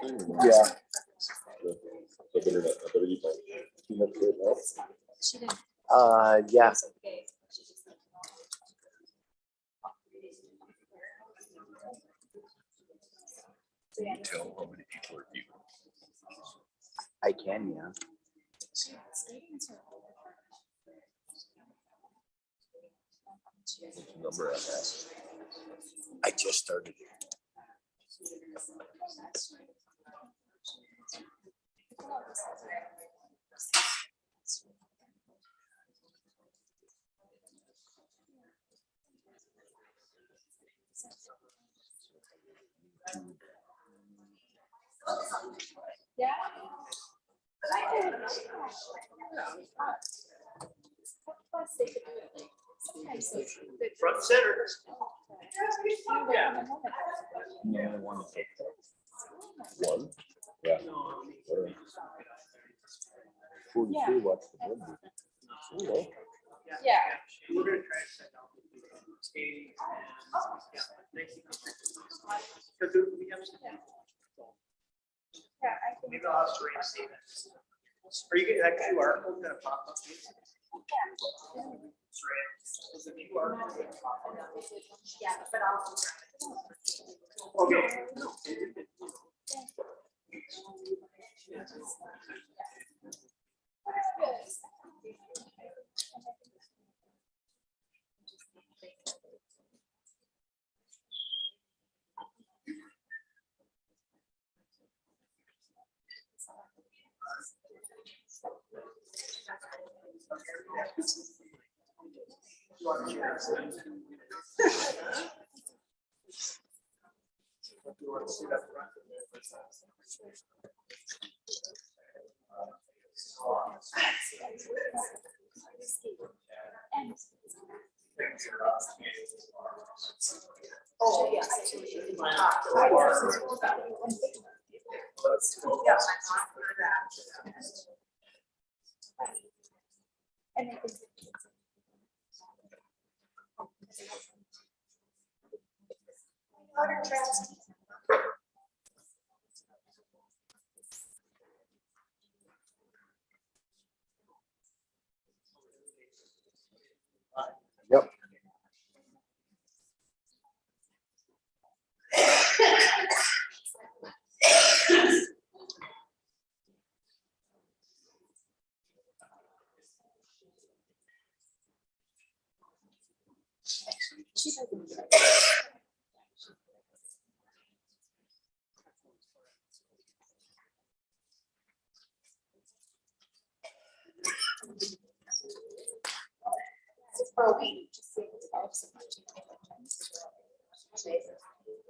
Yeah. Yeah. Can you tell how many people are viewing? I can, yeah. What's the number on that? I just started. Yeah. Front center. Yeah. No, I want to take that. One? Yeah. Who watched the movie? Okay. Yeah. We're gonna try to set up skating and because we have some. Yeah, I think. Maybe I'll have to see that. Are you getting that QR code gonna pop up? Is the QR code gonna pop up? Yeah, but I'll. Okay. Oh, yes. And I think. Water traps. Yep. For a week, just see if it's about so much.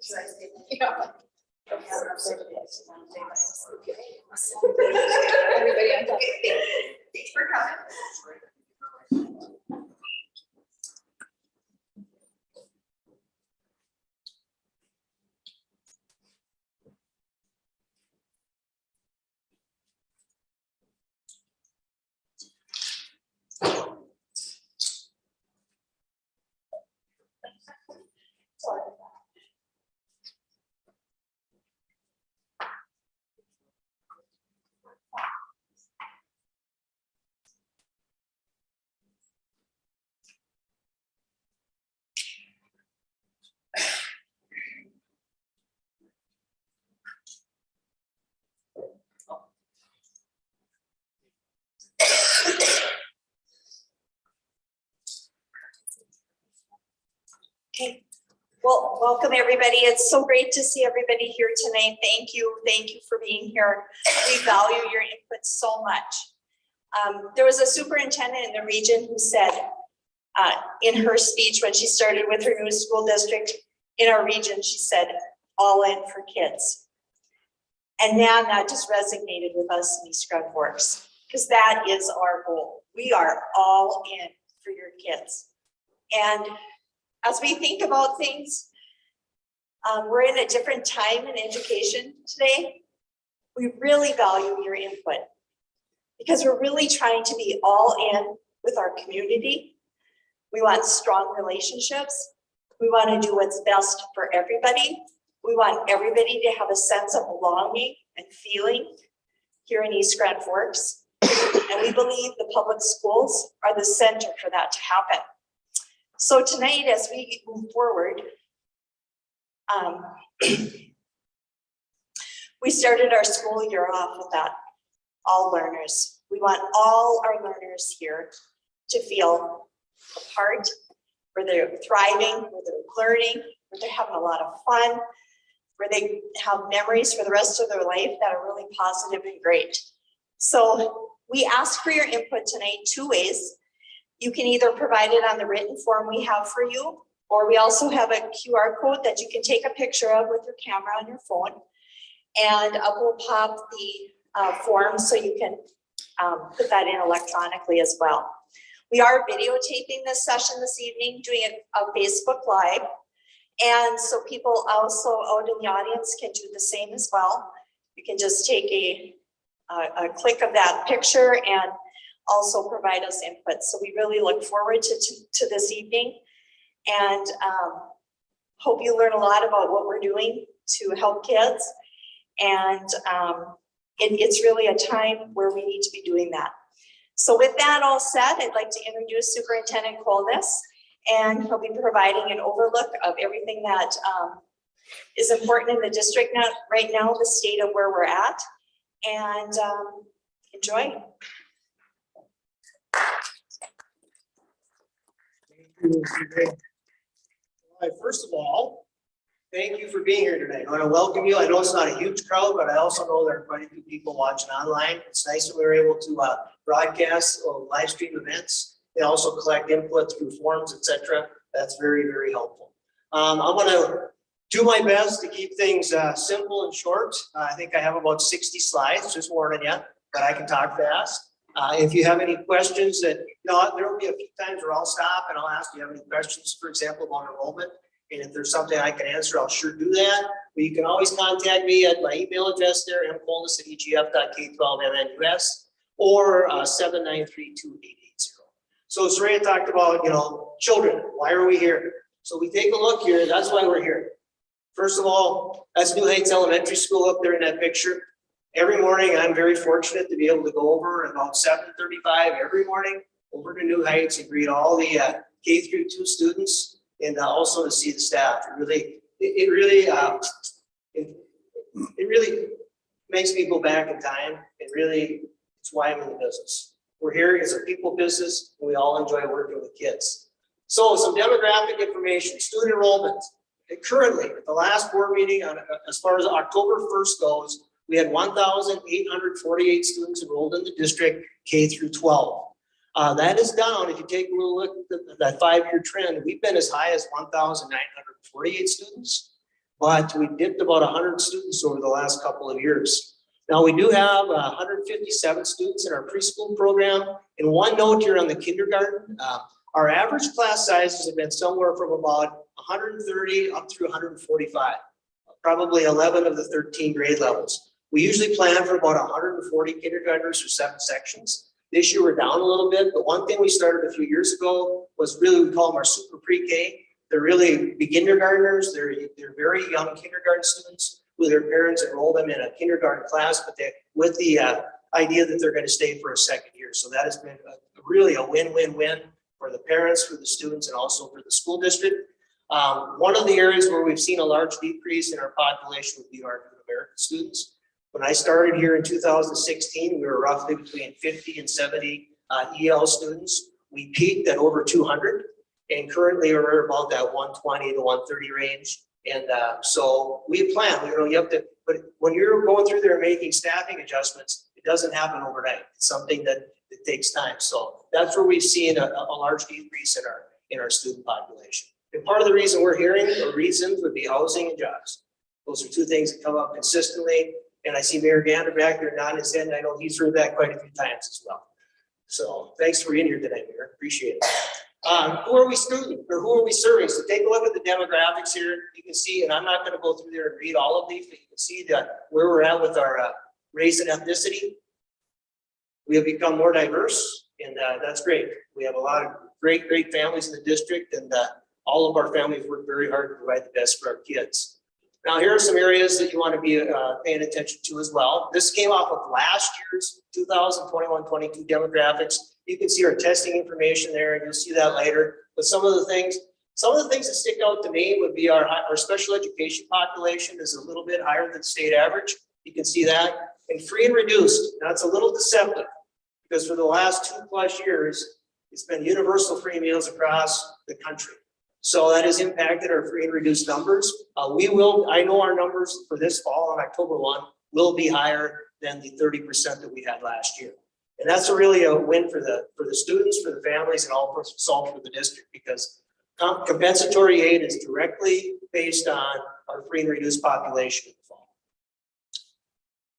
Should I say? Yeah. Everybody on top. Thanks for coming. Okay, well, welcome everybody. It's so great to see everybody here tonight. Thank you for being here. We value your input so much. There was a superintendent in the region who said in her speech when she started with her new school district in our region, she said, all in for kids. And man, that just resonated with us in East Grand Forks because that is our goal. We are all in for your kids. And as we think about things, we're in a different time in education today. We really value your input because we're really trying to be all in with our community. We want strong relationships. We want to do what's best for everybody. We want everybody to have a sense of belonging and feeling here in East Grand Forks. And we believe the public schools are the center for that to happen. So tonight, as we move forward, we started our school year off with that, all learners. We want all our learners here to feel a part, where they're thriving, where they're learning, where they're having a lot of fun, where they have memories for the rest of their life that are really positive and great. So we ask for your input tonight 2 ways. You can either provide it on the written form we have for you, or we also have a QR code that you can take a picture of with your camera on your phone. And we'll pop the form so you can put that in electronically as well. We are videotaping this session this evening, doing a Facebook Live. And so people also out in the audience can do the same as well. You can just take a click of that picture and also provide us input. So we really look forward to this evening, and hope you learn a lot about what we're doing to help kids. And it's really a time where we need to be doing that. So with that all said, I'd like to introduce Superintendent Colness, and he'll be providing an overlook of everything that is important in the district right now, the state of where we're at, and enjoy. First of all, thank you for being here tonight. I want to welcome you. I know it's not a huge crowd, but I also know there are quite a few people watching online. It's nice that we were able to broadcast or live stream events. They also collect input through forums, etc. That's very, very helpful. I want to do my best to keep things simple and short. I think I have about 60 slides, just warning you, but I can talk fast. If you have any questions that, there will be a few times where I'll stop and I'll ask, do you have any questions, for example, about enrollment? And if there's something I can answer, I'll sure do that. But you can always contact me at my email address there, mcolness@egf.k12mnus, or 793-2880. So Saraya talked about, children. Why are we here? So we take a look here. That's why we're here. First of all, that's New Heights Elementary School up there in that picture. Every morning, I'm very fortunate to be able to go over at about 7:35 every morning over to New Heights and greet all the K-2 students, and also to see the staff. It really makes me go back in time. It's why I'm in the business. We're here as a people business, and we all enjoy working with kids. So some demographic information, student enrollment. Currently, at the last board meeting, as far as October 1st goes, we had 1,848 students enrolled in the district K through 12. That is down. If you take a little look at that 5-year trend, we've been as high as 1,948 students, but we dipped about 100 students over the last couple of years. Now we do have 157 students in our preschool program. And one note here on the kindergarten, our average class sizes have been somewhere from about 130 up through 145, probably 11 of the 13 grade levels. We usually plan for about 140 kindergartners or 7 sections. This year we're down a little bit, but one thing we started a few years ago was really, we call them our super pre-K. They're really beginnergartners. They're very young kindergarten students who their parents enroll them in a kindergarten class, but with the idea that they're going to stay for a second year. So that has been really a win-win-win for the parents, for the students, and also for the school district. One of the areas where we've seen a large decrease in our population would be our American students. When I started here in 2016, we were roughly between 50 and 70 EL students. We peaked at over 200, and currently we're about that 120 to 130 range. And so we plan, you have to, but when you're going through there making staffing adjustments, it doesn't happen overnight. It's something that it takes time. So that's where we've seen a large decrease in our student population. And part of the reason we're hearing, or reasons, would be housing and jobs. Those are two things that come up consistently. And I see Mayor Gander back there nodding his head, and I know he's heard that quite a few times as well. So thanks for being here today, Mayor. Appreciate it. Who are we serving? So take a look at the demographics here. You can see, and I'm not going to go through there and read all of these, but you can see where we're at with our race and ethnicity. We have become more diverse, and that's great. We have a lot of great families in the district, and all of our families work very hard to provide the best for our kids. Now, here are some areas that you want to be paying attention to as well. This came off of last year's 2021-22 demographics. You can see our testing information there, and you'll see that later. But some of the things that stick out to me would be our special education population is a little bit higher than state average. You can see that. And free and reduced, now it's a little deceptive because for the last 2+ years, it's been universal free meals across the country. So that has impacted our free and reduced numbers. I know our numbers for this fall on October 1 will be higher than the 30% that we had last year. And that's really a win for the students, for the families, and also for the district, because compensatory aid is directly based on our free and reduced population in the fall.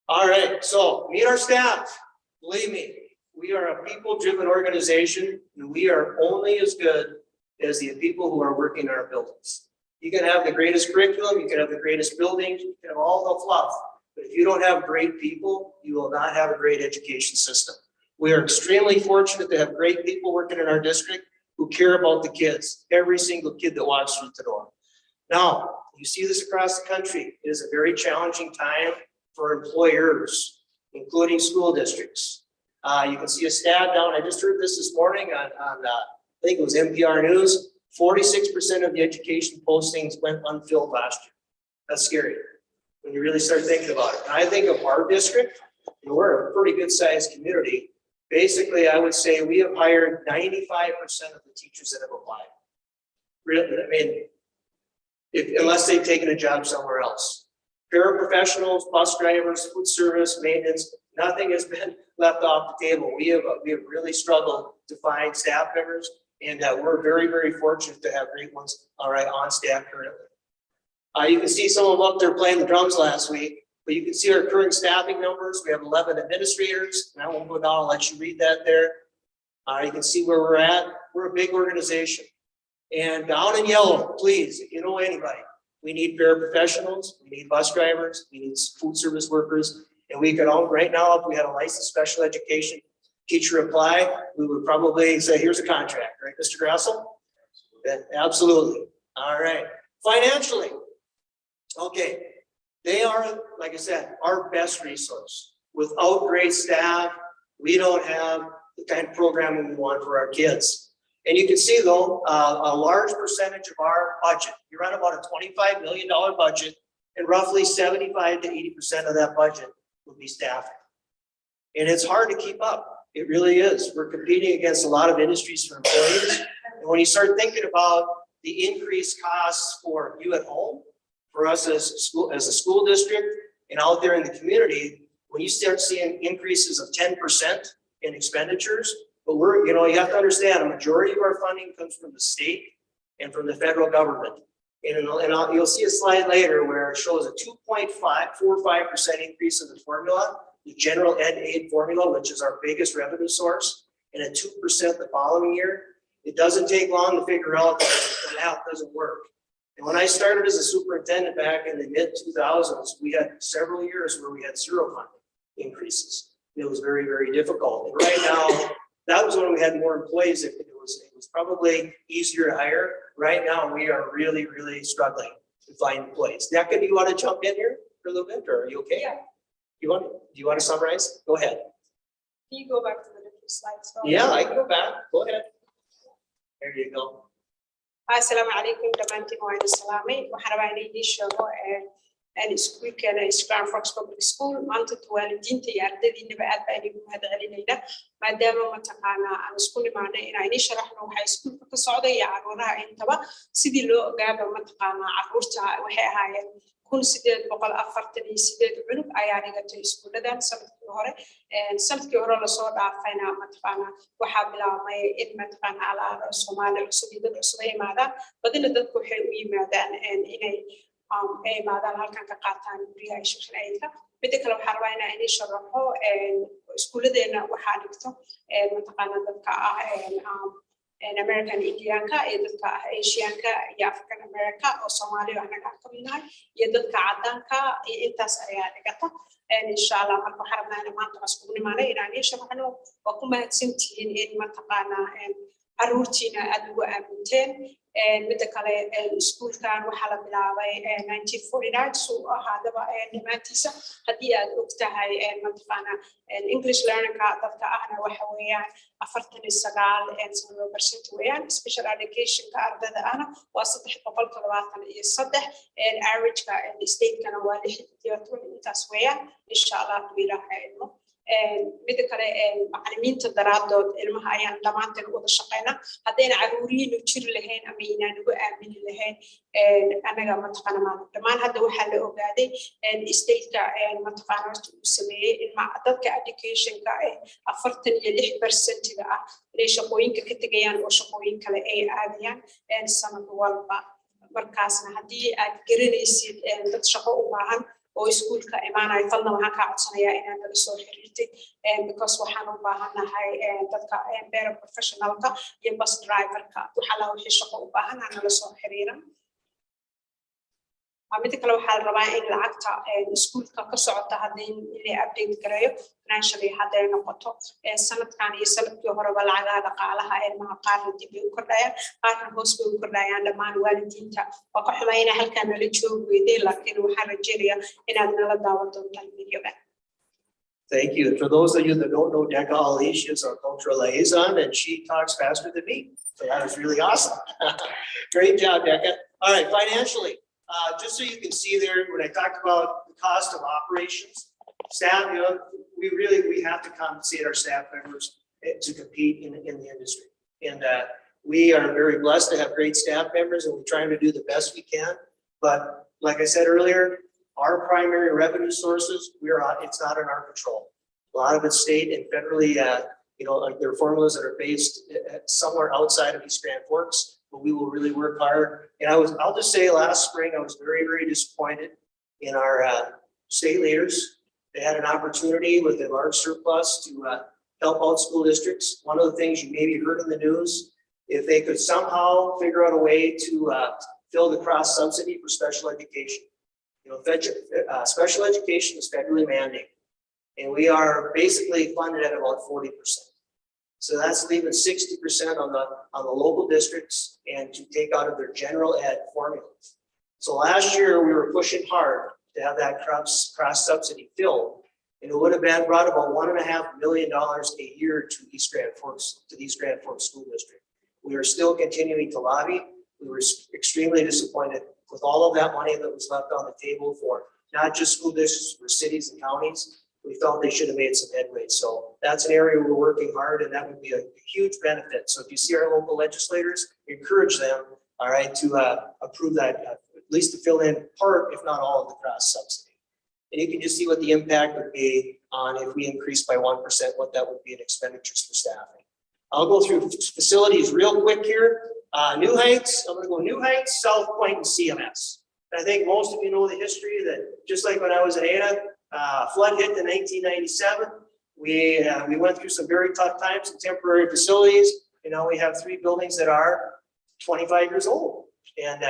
All right, so meet our staff. Believe me, we are a people-driven organization, and we are only as good as the people who are working in our buildings. You can have the greatest curriculum, you can have the greatest buildings, you can have all the fluff, but if you don't have great people, you will not have a great education system. We are extremely fortunate to have great people working in our district who care about the kids, every single kid that walks through the door. Now, you see this across the country. It is a very challenging time for employers, including school districts. You can see a stat down, I just heard this morning on I think it was NPR News, 46% of the education postings went unfilled last year. That's scary when you really start thinking about it. And I think of our district, and we're a pretty good sized community. Basically, I would say we have hired 95% of the teachers that have applied. Really, I mean, unless they've taken a job somewhere else. Paraprofessionals, bus drivers, food service, maintenance, nothing has been left off the table. We have really struggled to find staff members, and we're very, very fortunate to have great ones on staff currently. You can see some of them up there playing the drums last week, but you can see our current staffing numbers. We have 11 administrators, and I won't go down, I'll let you read that there. You can see where we're at. We're a big organization. And down in yellow, please, if you know anybody, we need paraprofessionals, we need bus drivers, we need food service workers, and we could all, right now, if we had a licensed special education teacher apply, we would probably say, here's a contract, right, Mr. Grassel? Yeah, absolutely. All right. Financially, okay, they are, like I said, our best resource. Without great staff, we don't have the kind of programming we want for our kids. And you can see, though, a large percentage of our budget, you run about a $25 million budget, and roughly 75 to 80% of that budget would be staffing. And it's hard to keep up. It really is. We're competing against a lot of industries for employees. And when you start thinking about the increased costs for you at home, for us as a school district, and out there in the community, when you start seeing increases of 10% in expenditures, but you have to understand, a majority of our funding comes from the state and from the federal government. And you'll see a slide later where it shows a 2.45% increase in the formula, the general ed aid formula, which is our biggest revenue source, and a 2% the following year. It doesn't take long to figure out that the math doesn't work. And when I started as a superintendent back in the mid-2000s, we had several years where we had zero funding increases. It was very, very difficult. And right now, that was when we had more employees. It was probably easier to hire. Right now, we are really, really struggling to find employees. Becca, do you want to jump in here for a little bit, or are you okay? Yeah. Do you want to summarize? Go ahead. Can you go back to the different slides? Yeah, I can go back. Go ahead. There you go. Assalamu alaikum dhammaantiin waa idin salaamay. Waxaan rabaa inaan idiin sheego iskuulkeena Grand Forks Public School maanta waalidiinta iyo ardaydiinaba aad baan idinku mahadcelinaynaa maadaama mataqaanaa aan isku nimaanay inaan idiin sharaxno waxa iskuulka ka socda iyo caruuraha intaba sidii loo ogaaba mataqaanaa caruurta waxay ahaayeen 1848 cunug ayaa dhigatay iskuuladan sanadkii hore lasoo dhaafayna mataqaanaa waxaa bilaabmay in mataqaanaa alaada Soomaali cusub iyo dad cusub ay yimaadaan badina dadku waxay u yimaadaan inay imaadaan halkan ka qaataan guryaha shaqada aydka midda kale waxaa rabaa inaan idiin sharaxo iskuuladeena waxaa dhigto mataqaanaa dadka American Indianka iyo dadka Asianka iyo African America oo Soomaaliya anaga ka midnahay iyo dadka cadaanka iyo intaas ayaa dhigata inshallah marka waxaan rabnaa maanta isku nimaanay inaan idiin sharaxno waa ku mahadsantihiin in mataqaanaa caruurtiina aad ugu aaminteen midda kale iskuulkan waxaa la bilaabay 1949 suu ahaadaba dhammaantiisa haddii aad og tahay mataqaana English learningka dadka ahna waxa weeyaan 49% weeyaan special educationka ardada ahna waa 373 averageka stateka waa 6 intaas weeyaan insha Allah bilaha ilmo midda kale macallimiinta daraadood ilmaha ayaan dhamaanteen wada shaqeynaa haddayna caruuriyiin u jiri lahayn ama inaan ugu aamini lahayn anaga mataqaana dhammaan hadda waxaa la ogaaday stateka mataqaana horta uu sameeyey ilma dadka educationka 46% ah inay shaqooyinka ka tegayaan oo shaqooyin kale ay aadayaan sanad walba markaasna haddii aad garanaysid dad shaqo u baahan oo iskuulka imaanay fadlan waxaan ka codsanayaa inaad nala soo xiriirtid because waxaan u baahanahay dadka better professionalka iyo bus driverka waxa la wixii shaqo u baahan nala soo xiriiran midda kale waxaa la rabaa in lacagta iskuulka ka socota haddii la update gareeyo financially hadday noqoto sanadkan iyo sanadkii horeba lacagaha dhaqaalaha ilmaha qaarna dib bay u kordhayaan qaarna hoos bay u kordhayaan dhammaan waalidiinta waa ka xumayna halkaan nala joogi weydeen laakiin waxaan rajeynayaa inaad nala daawan doontaan videoga. Thank you. For those of you that don't know, Decca Ali, she is our cultural liaison and she talks faster than me. So that is really awesome. Great job, Decca. All right, financially. Just so you can see there, when I talked about the cost of operations, staff, we have to compensate our staff members to compete in the industry. And we are very blessed to have great staff members and we're trying to do the best we can. But like I said earlier, our primary revenue sources, it's not in our control. A lot of it's state and federally, there are formulas that are based somewhere outside of East Grand Forks. But we will really work hard. And I'll just say last spring, I was very, very disappointed in our state leaders. They had an opportunity with a large surplus to help out school districts. One of the things you maybe heard in the news, if they could somehow figure out a way to fill the cross subsidy for special education. Special education is federally mandated. And we are basically funded at about 40%. So that's leaving 60% on the local districts and to take out of their general ed formulas. So last year we were pushing hard to have that cross subsidy filled, and it would have brought about $1.5 million a year to the East Grand Forks School District. We are still continuing to lobby. We were extremely disappointed with all of that money that was left on the table for not just school districts, for cities and counties. We felt they should have made some headway. So that's an area we're working hard and that would be a huge benefit. So if you see our local legislators, encourage them, all right, to approve that, at least to fill in part, if not all of the cross subsidy. And you can just see what the impact would be on if we increase by 1%, what that would be in expenditures for staffing. I'll go through facilities real quick here. New Heights, I'm gonna go New Heights, South Point, and CMS. And I think most of you know the history that just like when I was at Ada, flood hit in 1997. We went through some very tough times in temporary facilities. Now we have 3 buildings that are 25 years old. And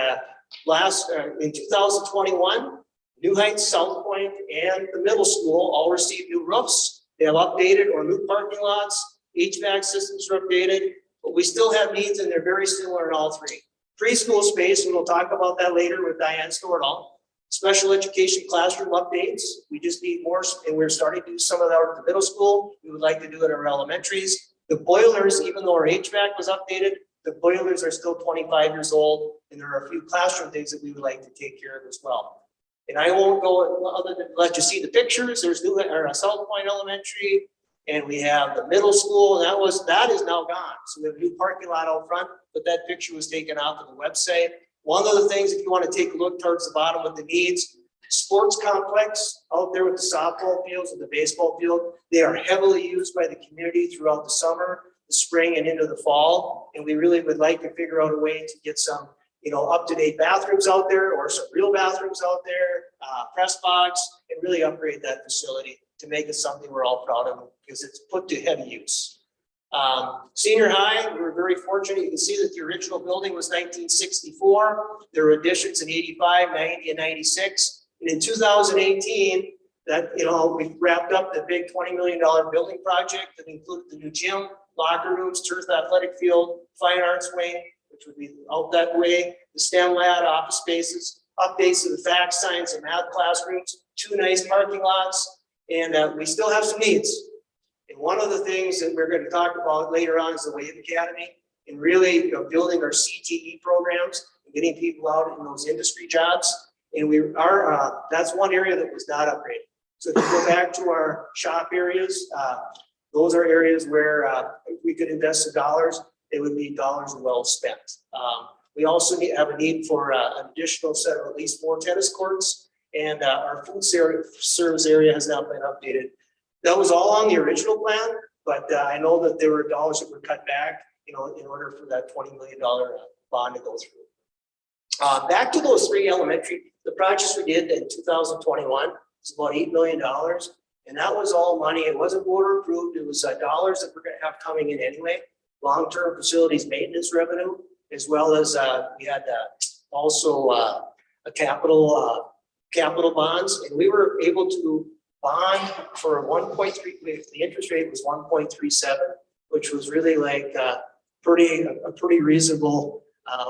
in 2021, New Heights, South Point, and the middle school all received new roofs. They have updated or new parking lots. HVAC systems are updated, but we still have needs and they're very similar in all 3. Preschool space, and we'll talk about that later with Diane Stordahl. Special education classroom updates. We just need more, and we're starting to do some of that at the middle school. We would like to do it in our elementaries. The boilers, even though our HVAC was updated, the boilers are still 25 years old, and there are a few classroom things that we would like to take care of as well. And I won't go other than let you see the pictures. There's South Point Elementary, and we have the middle school, and that is now gone. So we have a new parking lot out front, but that picture was taken off of the website. One of the things, if you want to take a look towards the bottom of the needs, sports complex out there with the softball fields and the baseball field, they are heavily used by the community throughout the summer, the spring, and into the fall. And we really would like to figure out a way to get some, up-to-date bathrooms out there or some real bathrooms out there, press box, and really upgrade that facility to make it something we're all proud of because it's put to heavy use. Senior high, we were very fortunate. You can see that the original building was 1964. There were additions in 85, 90, and 96. And in 2018, that, we wrapped up the big $20 million building project that included the new gym, locker rooms, turf athletic field, fine arts wing. which would be out that way, the STEM lab, office spaces, updates to the fact, science, and math classrooms, 2 nice parking lots, and we still have some needs. And one of the things that we're going to talk about later on is the WAVE Academy, and really building our CTE programs and getting people out in those industry jobs. And we are, that's one area that was not upgraded. So if you go back to our shop areas, those are areas where if we could invest the dollars, it would be dollars well spent. We also have a need for an additional set of at least 4 tennis courts, and our food service area has not been updated. That was all on the original plan, but I know that there were dollars that were cut back, in order for that $20 million bond to go through. Back to those 3 elementary, the projects we did in 2021 was about $8 million. And that was all money. It wasn't voter approved. It was dollars that we're going to have coming in anyway. Long-term facilities maintenance revenue, as well as we had also a capital bonds, and we were able to bond for 1.3. The interest rate was 1.37, which was really like a pretty reasonable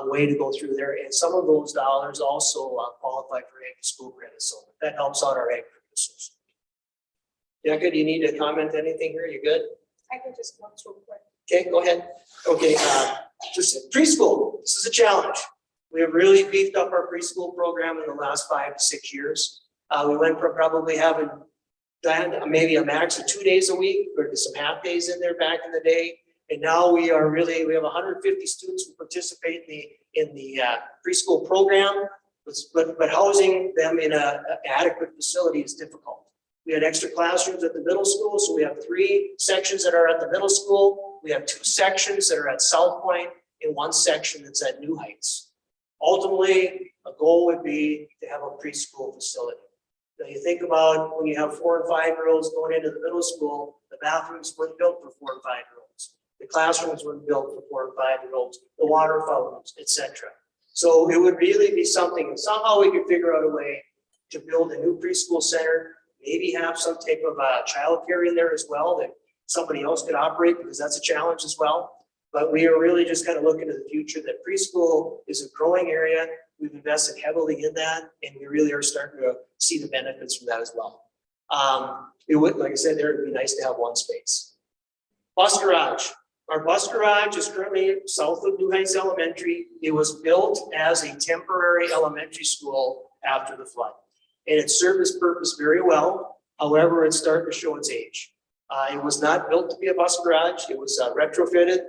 way to go through there. And some of those dollars also qualify for ag school credit, so that helps out our ag producers. Jacka, do you need to comment anything here? You good? I can just go through quick. Okay, go ahead. Okay, just preschool. This is a challenge. We have really beefed up our preschool program in the last 5 to 6 years. We went from probably having maybe a max of 2 days a week, or some half days in there back in the day. And now we have 150 students who participate in the preschool program, but housing them in an adequate facility is difficult. We had extra classrooms at the middle school, so we have 3 sections that are at the middle school. We have 2 sections that are at South Point and 1 section that's at New Heights. Ultimately, a goal would be to have a preschool facility. Now you think about when you have 4 and 5-year-olds going into the middle school, the bathrooms weren't built for 4 and 5-year-olds. The classrooms weren't built for 4 and 5-year-olds, the water fountains, etc. So it would really be something, and somehow we could figure out a way to build a new preschool center, maybe have some type of childcare in there as well that somebody else could operate, because that's a challenge as well. But we are really just kind of looking to the future that preschool is a growing area. We've invested heavily in that, and we really are starting to see the benefits from that as well. It would, like I said, there, it'd be nice to have 1 space. Bus garage. Our bus garage is currently south of New Heights Elementary. It was built as a temporary elementary school after the flood, and it served its purpose very well. However, it's starting to show its age. It was not built to be a bus garage. It was retrofitted.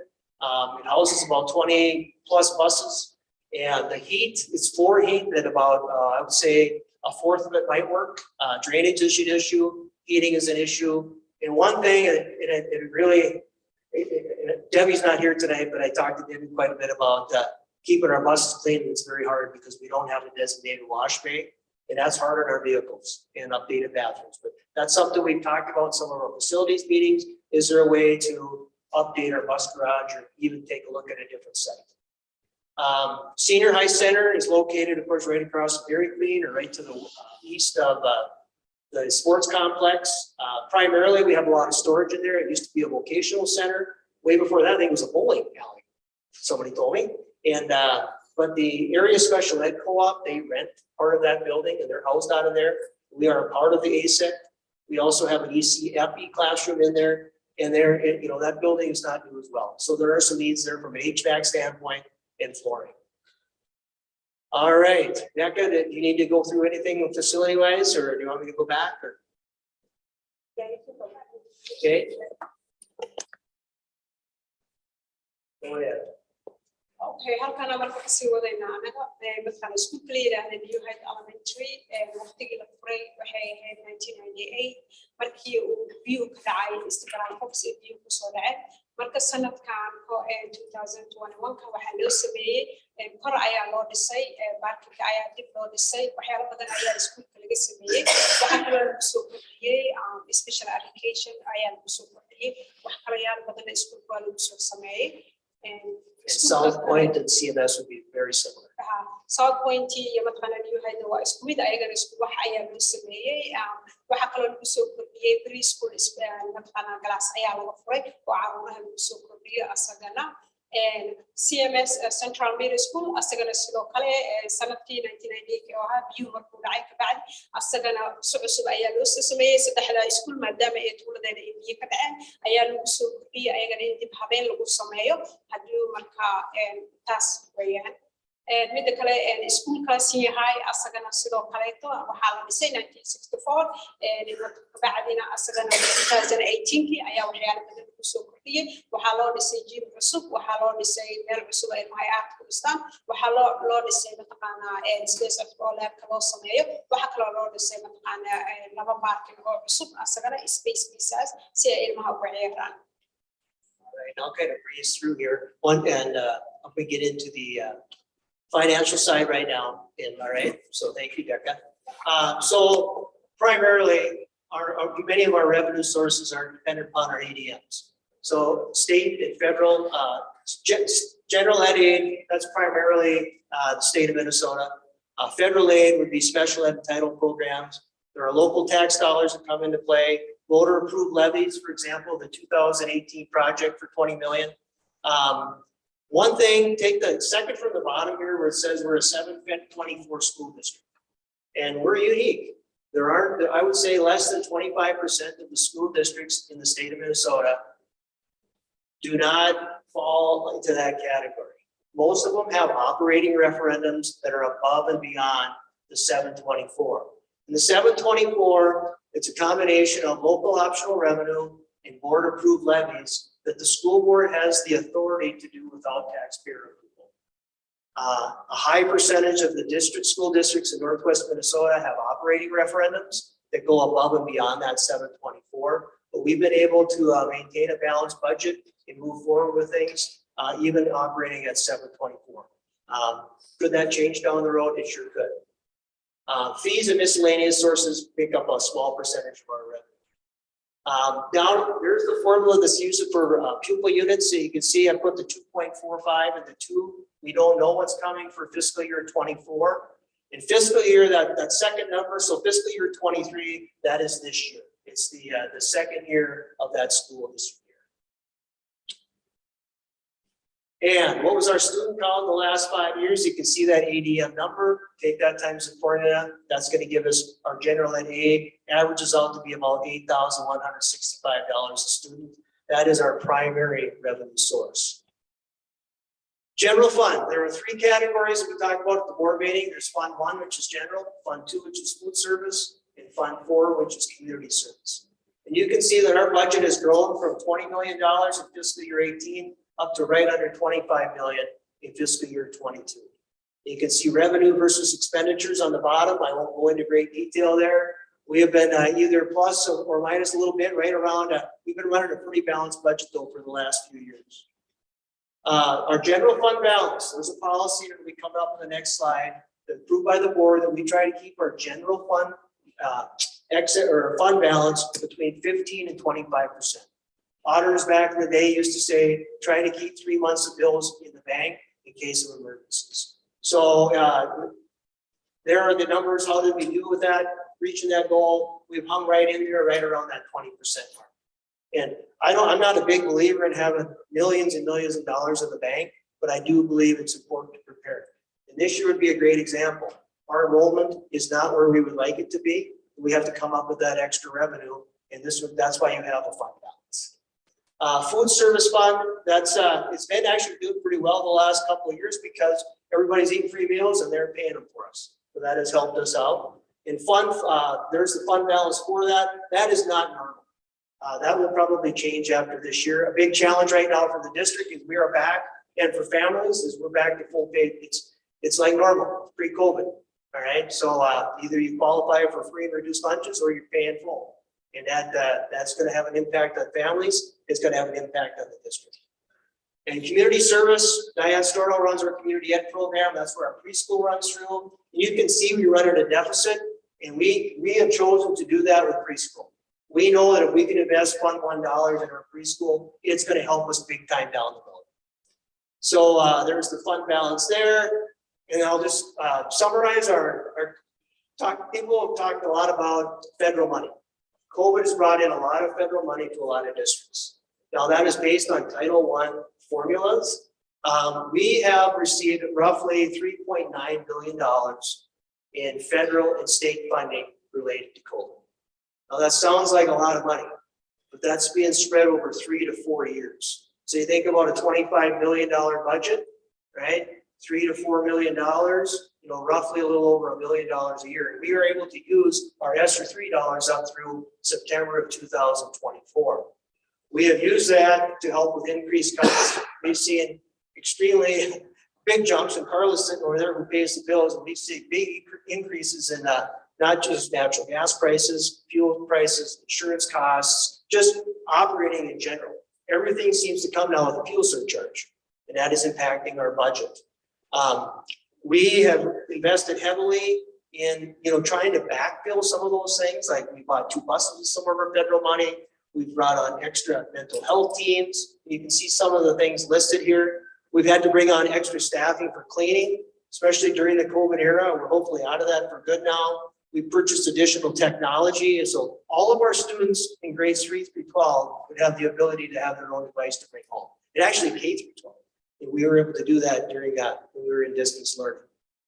It houses about 20 plus buses, and the heat, it's floor heat that about, I would say, 1/4 of it might work. Drainage is an issue, heating is an issue. And one thing, it really, Debbie's not here tonight, but I talked to Debbie quite a bit about keeping our buses clean. It's very hard because we don't have a designated wash bay, and that's hard on our vehicles and updated bathrooms. But that's something we've talked about in some of our facilities meetings. Is there a way to update our bus garage or even take a look at a different site? Senior High Center is located, of course, right across the Dairy Queen, or right to the east of the sports complex. Primarily, we have a lot of storage in there. It used to be a vocational center. Way before that, I think it was a bowling alley, somebody told me. And but the area special ed co-op, they rent part of that building, and they're housed out of there. We are a part of the ASEC. We also have an ECFE classroom in there, and there, that building is not new as well. So there are some needs there from an HVAC standpoint and flooring. All right, Becca, do you need to go through anything facility wise, or do you want me to go back? Or? Okay. Go ahead. Okay, halkan marka kasii wadayna anaga midkaan iskuulka la yiraahdo New Heights Elementary waqtigii la furay waxay ahayd 1998 markii uu biyo ka dhacay Instagram Fox biyo ku soo dhacay marka sanadkan 2021 ka waxa loo sameeyay kor ayaa loo dhisay baarkinka ayaa dib loo dhisay waxyaalo badan ayaa iskuulka laga sameeyay waxa kale oo lagu soo kordhiyay special education ayaa lagu soo kordhiyay wax kale ayaa badan iskuulka lagu soo sameeyay. And South Point and CMS would be very similar. South Point iyo matqana New Heights waa isku mid ayagana isku wax ayaa lagu sameeyay waxa kale oo lagu soo kordhiyay preschool matqana class ayaa laga furay oo caruuraha lagu soo kordhiyay asagana CMS Central Middle School asagana sidoo kale sanadkii 1998 oo ahaa biyuhu markuu dhacay ka bacdi asagana si cusub ayaa loo sameeyey saddexda iskuul maadaama ay tuuladeeda ay biyo ka dhaceen ayaa lagu soo kordhiyey ayagana in dib habeen lagu sameeyo haddii markaa taas weeyaan midda kale iskuulkaasi yahay asagana sidoo kaleeto waxaa la dhisay 1964 kabacdina asagana 2018 ayaa waxyaalo badan lagu soo kordhiyey waxaa loo dhisay jiim cusub waxaa loo dhisay meel cusub ay mahay aad ku dhistaan waxaa loo dhisay mataqaanaa space oo labka loo sameeyo waxaa kaloo loo dhisay mataqaanaa laba parking oo cusub asagana space pieces si ay ilmaha uga ciyaaraan. Right, I'll kind of breeze through here. I'm going to get into the financial side right now. All right, so thank you, Becca. So primarily, many of our revenue sources are dependent upon our ADMs. So state and federal, general ed aid, that's primarily the state of Minnesota. Federal aid would be special ed title programs. There are local tax dollars that come into play. Voter approved levies, for example, the 2018 project for 20 million. One thing, take the second from the bottom here where it says we're a 724 school district. And we're unique. There aren't, I would say less than 25% of the school districts in the state of Minnesota do not fall into that category. Most of them have operating referendums that are above and beyond the 724. In the 724, it's a combination of local optional revenue and board approved levies that the school board has the authority to do without taxpayer approval. A high percentage of the school districts in Northwest Minnesota have operating referendums that go above and beyond that 724. But we've been able to maintain a balanced budget and move forward with things, even operating at 724. Could that change down the road? It sure could. Fees and miscellaneous sources make up a small percentage of our revenue. Down there's the formula that's used for pupil units. So you can see I put the 2.45 and the 2. We don't know what's coming for fiscal year 24. In fiscal year, that second number, so fiscal year 23, that is this year. It's the second year of that school this year. And what was our student count in the last 5 years? You can see that ADM number. Take that times the formula. That's going to give us our general ed aid averages out to be about $8,165 a student. That is our primary revenue source. General fund. There are 3 categories that we talked about at the board meeting. There's Fund 1, which is general, Fund 2, which is food service, and Fund 4, which is community service. And you can see that our budget has grown from $20 million in fiscal year 18 up to right under 25 million in fiscal year 22. You can see revenue versus expenditures on the bottom. I won't go into great detail there. We have been either plus or minus a little bit right around. We've been running a pretty balanced budget though for the last few years. Our general fund balance, there's a policy that we come up in the next slide that's approved by the board that we try to keep our general fund exit or fund balance between 15 and 25%. Auditors back in the day used to say, try to keep 3 months of bills in the bank in case of emergencies. So there are the numbers. How did we do with that? Reaching that goal, we've hung right in there, right around that 20% mark. And I'm not a big believer in having millions and millions of dollars in the bank, but I do believe it's important to prepare. And this year would be a great example. Our enrollment is not where we would like it to be. We have to come up with that extra revenue, and that's why you have a fund balance. Food service fund, that's it's been actually doing pretty well the last couple of years because everybody's eating free meals and they're paying them for us. So that has helped us out. In fund, there's the fund balance for that. That is not normal. That will probably change after this year. A big challenge right now for the district is we are back, and for families is we're back to full pay. It's like normal, pre-COVID. All right, so either you qualify for free and reduced lunches or you're paying full. And that's going to have an impact on families. It's going to have an impact on the district. And community service, Diane Stornell runs our community ed program. That's where our preschool runs through. And you can see we run at a deficit, and we have chosen to do that with preschool. We know that if we can invest Fund 1 dollars in our preschool, it's going to help us big time down the road. So there's the fund balance there. And I'll just summarize our talk. People have talked a lot about federal money. COVID has brought in a lot of federal money to a lot of districts. Now that is based on Title I formulas We have received roughly $3.9 billion in federal and state funding related to COVID. Now that sounds like a lot of money, but that's being spread over 3 to 4 years. So you think about a $25 million budget, right? $3 to $4 million, roughly a little over $1 million a year. And we were able to use our ESSER $3 up through September of 2024. We have used that to help with increased costs. We've seen extremely big jumps, and Carla's sitting over there who pays the bills, and we see big increases in not just natural gas prices, fuel prices, insurance costs, just operating in general. Everything seems to come now with a fuel surcharge, and that is impacting our budget. We have invested heavily in trying to backfill some of those things. Like we bought 2 buses with some of our federal money. We've brought on extra mental health teams. You can see some of the things listed here. We've had to bring on extra staffing for cleaning, especially during the COVID era. We're hopefully out of that for good now. We purchased additional technology, and so all of our students in grades 3 through 12 would have the ability to have their own device to bring home. And actually K through 12. And we were able to do that during that when we were in distance learning.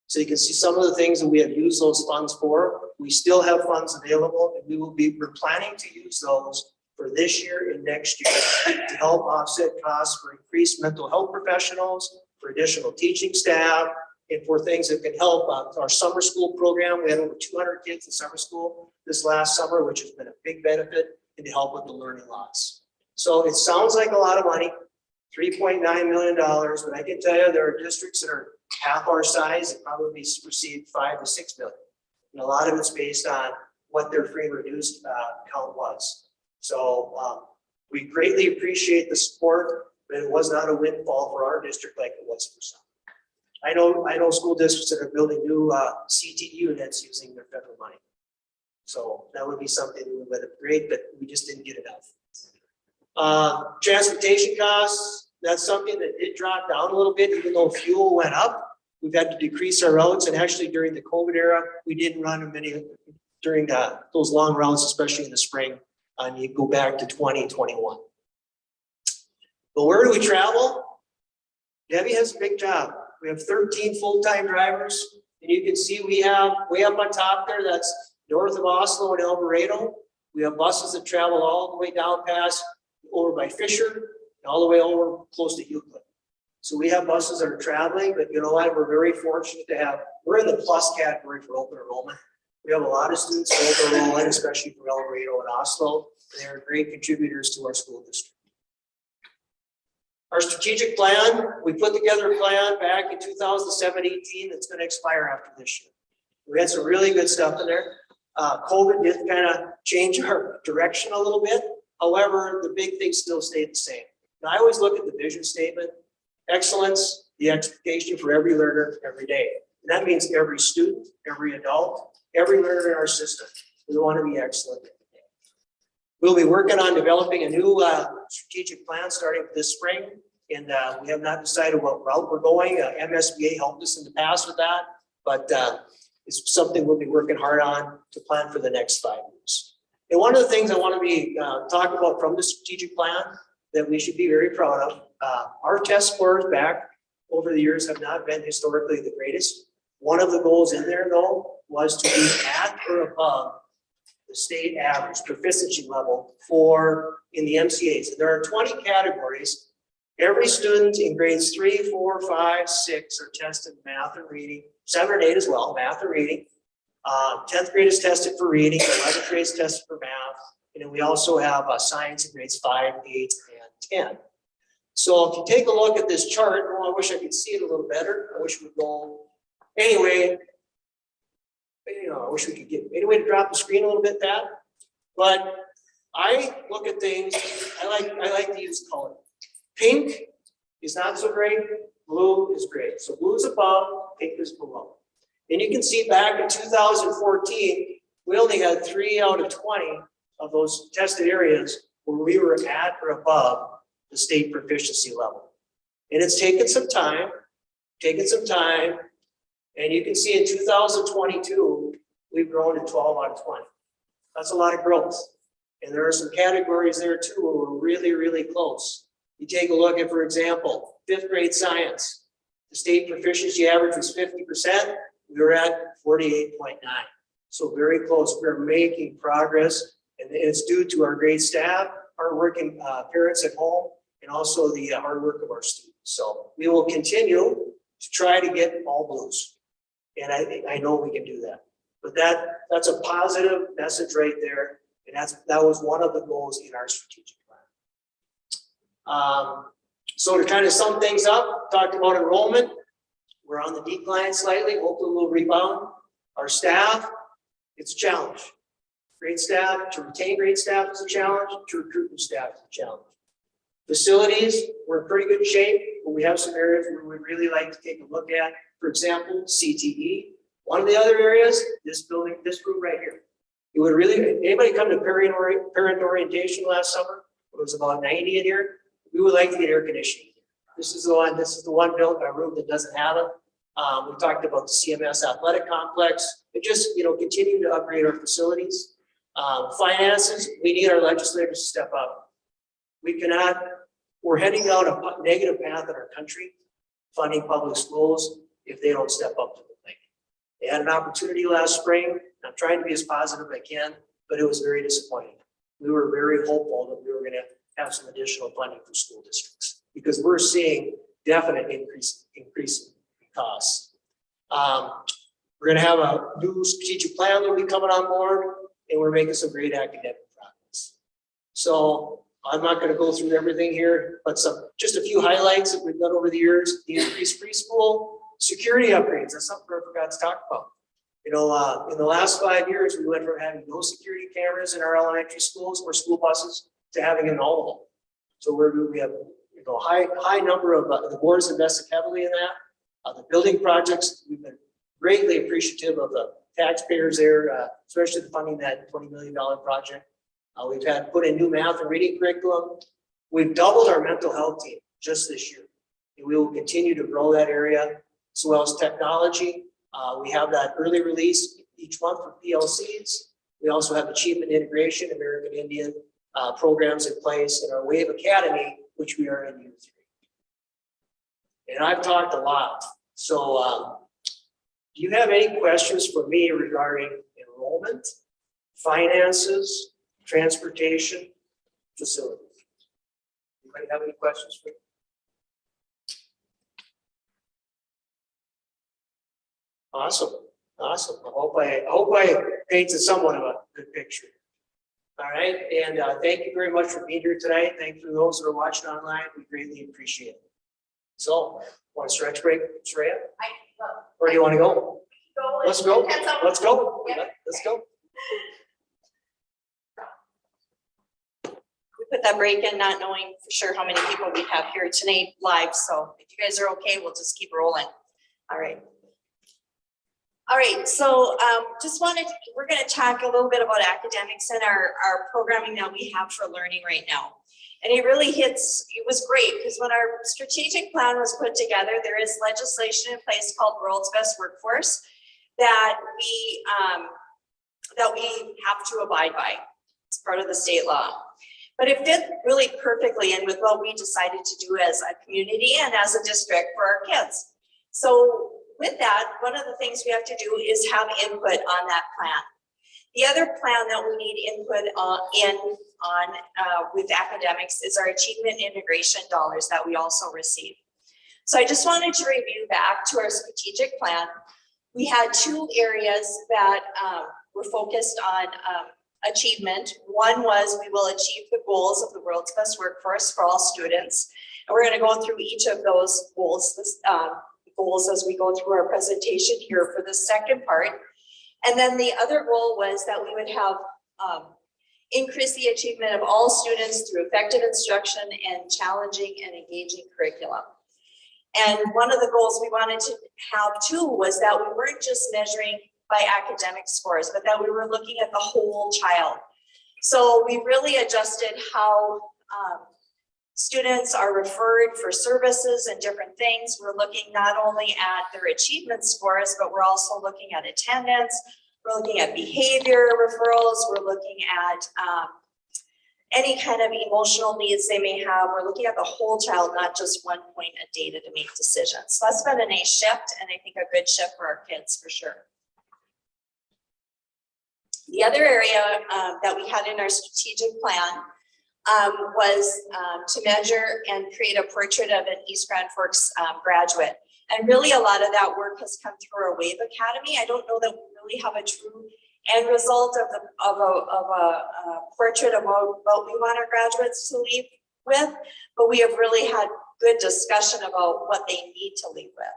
So you can see some of the things that we have used those funds for. We still have funds available, and we're planning to use those for this year and next year to help offset costs for increased mental health professionals, for additional teaching staff, and for things that can help our summer school program. We had over 200 kids in summer school this last summer, which has been a big benefit, and to help with the learning loss. So it sounds like a lot of money, $3.9 million, but I can tell you there are districts that are half our size that probably received $5 to $6 million. And a lot of it's based on what their free and reduced count was. So we greatly appreciate the support, but it was not a windfall for our district like it was for some. I know school districts that are building new CTE units using their federal money. So that would be something we would upgrade, but we just didn't get enough. Transportation costs, that's something that did drop down a little bit, even though fuel went up. We've had to decrease our routes, and actually during the COVID era, we didn't run many during those long routes, especially in the spring. You go back to 2021. But where do we travel? Debbie has a big job. We have 13 full-time drivers, and you can see we have way up on top there, that's north of Oslo and El Dorado. We have buses that travel all the way down past over by Fisher and all the way over close to Euclid. So we have buses that are traveling, but you know what? We're very fortunate to have, we're in the plus category for open enrollment. We have a lot of students who open enrollment, especially for El Dorado and Oslo. They are great contributors to our school district. Our strategic plan, we put together a plan back in 2017-18 that's going to expire after this year. We had some really good stuff in there. COVID did kind of change our direction a little bit. However, the big things still stayed the same. Now, I always look at the vision statement, excellence, the expectation for every learner every day. And that means every student, every adult, every learner in our system. We want to be excellent. We'll be working on developing a new strategic plan starting this spring, and we have not decided what route we're going. MSBA helped us in the past with that, but it's something we'll be working hard on to plan for the next 5 years. And one of the things I want to be talking about from the strategic plan that we should be very proud of, our test scores back over the years have not been historically the greatest. One of the goals in there, though, was to be at or above the state average proficiency level in the MCAs. And there are 20 categories. Every student in grades 3, 4, 5, 6 are tested in math and reading, 7 and 8 as well, math and reading. 10th grade is tested for reading, 11th grade is tested for math. And then we also have science in grades 5, 8, and 10. So if you take a look at this chart, oh, I wish I could see it a little better. I wish we'd go, anyway, I wish we could get any way to drop the screen a little bit, Pat. But I look at things, I like to use color. Pink is not so great, blue is great. So blue is above, pink is below. And you can see back in 2014, we only had 3 out of 20 of those tested areas where we were at or above the state proficiency level. And it's taken some time, and you can see in 2022, we've grown to 12 out of 20. That's a lot of growth. And there are some categories there too where we're really, really close. You take a look at, for example, fifth grade science. The state proficiency average was 50%. We were at 48.9. So very close. We're making progress, and it's due to our great staff, hardworking parents at home, and also the hard work of our students. So we will continue to try to get all blues. And I know we can do that. But that's a positive message right there. And that was one of the goals in our strategic plan. So to kind of sum things up, talked about enrollment. We're on the decline slightly, hopefully we'll rebound. Our staff, it's a challenge. Great staff, to retain great staff is a challenge, to recruit new staff is a challenge. Facilities, we're in pretty good shape, but we have some areas where we'd really like to take a look at. For example, CTE. One of the other areas, this building, this room right here. It would really, anybody come to parent orientation last summer? It was about 90 in here. We would like to get air conditioning. This is the one room that doesn't have it. We talked about the CMS athletic complex, and just, continuing to upgrade our facilities. Finances, we need our legislators to step up. We're heading down a negative path in our country, funding public schools, if they don't step up to the plate. They had an opportunity last spring. I'm trying to be as positive as I can, but it was very disappointing. We were very hopeful that we were going to have some additional funding for school districts, because we're seeing definite increase in costs. We're going to have a new strategic plan that will be coming on board, and we're making some great academic progress. So I'm not going to go through everything here, but just a few highlights that we've done over the years. The increased preschool security upgrades. That's something I forgot to talk about. In the last 5 years, we went from having no security cameras in our elementary schools or school buses to having in all of them. So we have high number of the boards invested heavily in that. The building projects, we've been greatly appreciative of the taxpayers there, especially the funding that $20 million project. We've had put in new math and reading curriculum. We've doubled our mental health team just this year. And we will continue to grow that area, as well as technology. We have that early release each month for PLCs. We also have achievement integration, American Indian programs in place, in our WAVE Academy, which we are in year 3. And I've talked a lot. So do you have any questions for me regarding enrollment, finances, transportation, facilities? Anybody have any questions for me? Awesome. I hope I painted somewhat of a good picture. All right, and thank you very much for being here tonight. Thank you to those that are watching online. We greatly appreciate it. So, want a stretch break, Saraya? Where do you want to go? Let's go. Let's go. Let's go. We put that break in not knowing for sure how many people we have here tonight live. So if you guys are okay, we'll just keep rolling. All right. All right, so we're going to talk a little bit about academics and our programming that we have for learning right now. And it was great because when our strategic plan was put together, there is legislation in place called World's Best Workforce that we have to abide by. It's part of the state law. But it fit really perfectly in with what we decided to do as a community and as a district for our kids. So with that, one of the things we have to do is have input on that plan. The other plan that we need input on with academics is our achievement integration dollars that we also receive. So I just wanted to review back to our strategic plan. We had 2 areas that were focused on achievement. One was we will achieve the goals of the World's Best Workforce for all students. And we're going to go through each of those goals as we go through our presentation here for the second part. And then the other goal was that we would have increase the achievement of all students through effective instruction and challenging and engaging curriculum. And one of the goals we wanted to have too was that we weren't just measuring by academic scores, but that we were looking at the whole child. So we really adjusted how students are referred for services and different things. We're looking not only at their achievement scores, but we're also looking at attendance. We're looking at behavior referrals. We're looking at any kind of emotional needs they may have. We're looking at the whole child, not just one point of data to make decisions. So that's been a nice shift, and I think a good shift for our kids for sure. The other area that we had in our strategic plan was to measure and create a portrait of an East Grand Forks graduate. And really a lot of that work has come through our WAVE Academy. I don't know that we really have a true end result of a portrait of what we want our graduates to leave with, but we have really had good discussion about what they need to leave with.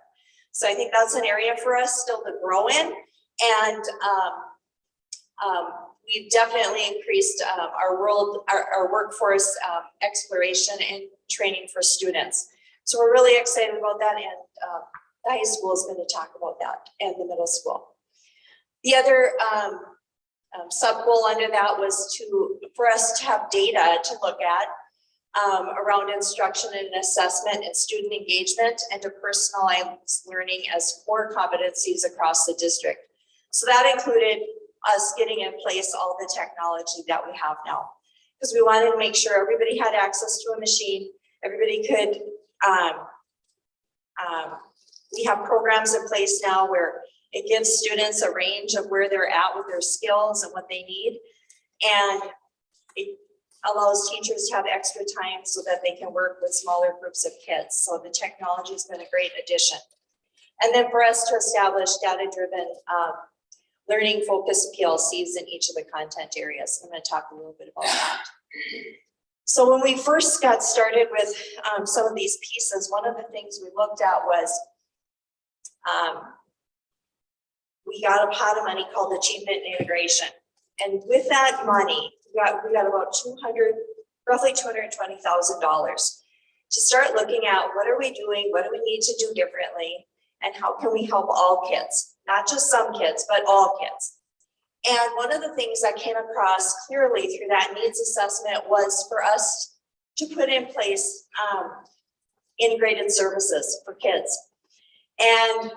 So I think that's an area for us still to grow in. And we've definitely increased our workforce exploration and training for students. So we're really excited about that, and the high school is going to talk about that, and the middle school. The other sub goal under that was for us to have data to look at around instruction and assessment and student engagement, and to personalize learning as core competencies across the district. So that included us getting in place all the technology that we have now, because we wanted to make sure everybody had access to a machine, everybody could, we have programs in place now where it gives students a range of where they're at with their skills and what they need. And it allows teachers to have extra time so that they can work with smaller groups of kids. So the technology has been a great addition. And then for us to establish data-driven learning focused PLCs in each of the content areas. I'm going to talk a little bit about that. So when we first got started with some of these pieces, one of the things we looked at was we got a pot of money called achievement and integration. And with that money, we got about roughly $220,000 to start looking at what are we doing, what do we need to do differently, and how can we help all kids, not just some kids, but all kids. And one of the things that came across clearly through that needs assessment was for us to put in place integrated services for kids. And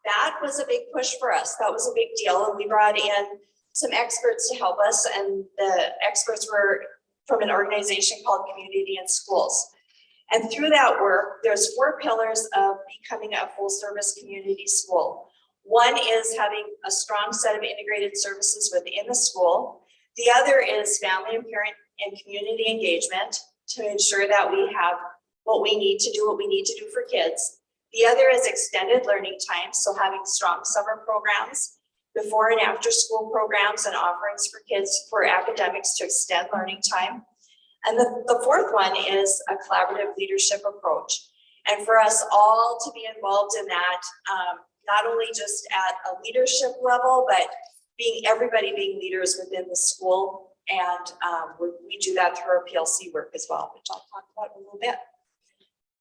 that was a big push for us. That was a big deal. And we brought in some experts to help us. And the experts were from an organization called Community in Schools. And through that work, there's 4 pillars of becoming a full service community school. One is having a strong set of integrated services within the school. The other is family and parent and community engagement to ensure that we have what we need to do, what we need to do for kids. The other is extended learning time, so having strong summer programs, before and after school programs and offerings for kids for academics to extend learning time. And the fourth one is a collaborative leadership approach. And for us all to be involved in that, not only just at a leadership level, but everybody being leaders within the school. And we do that through our PLC work as well, which I'll talk about in a little bit.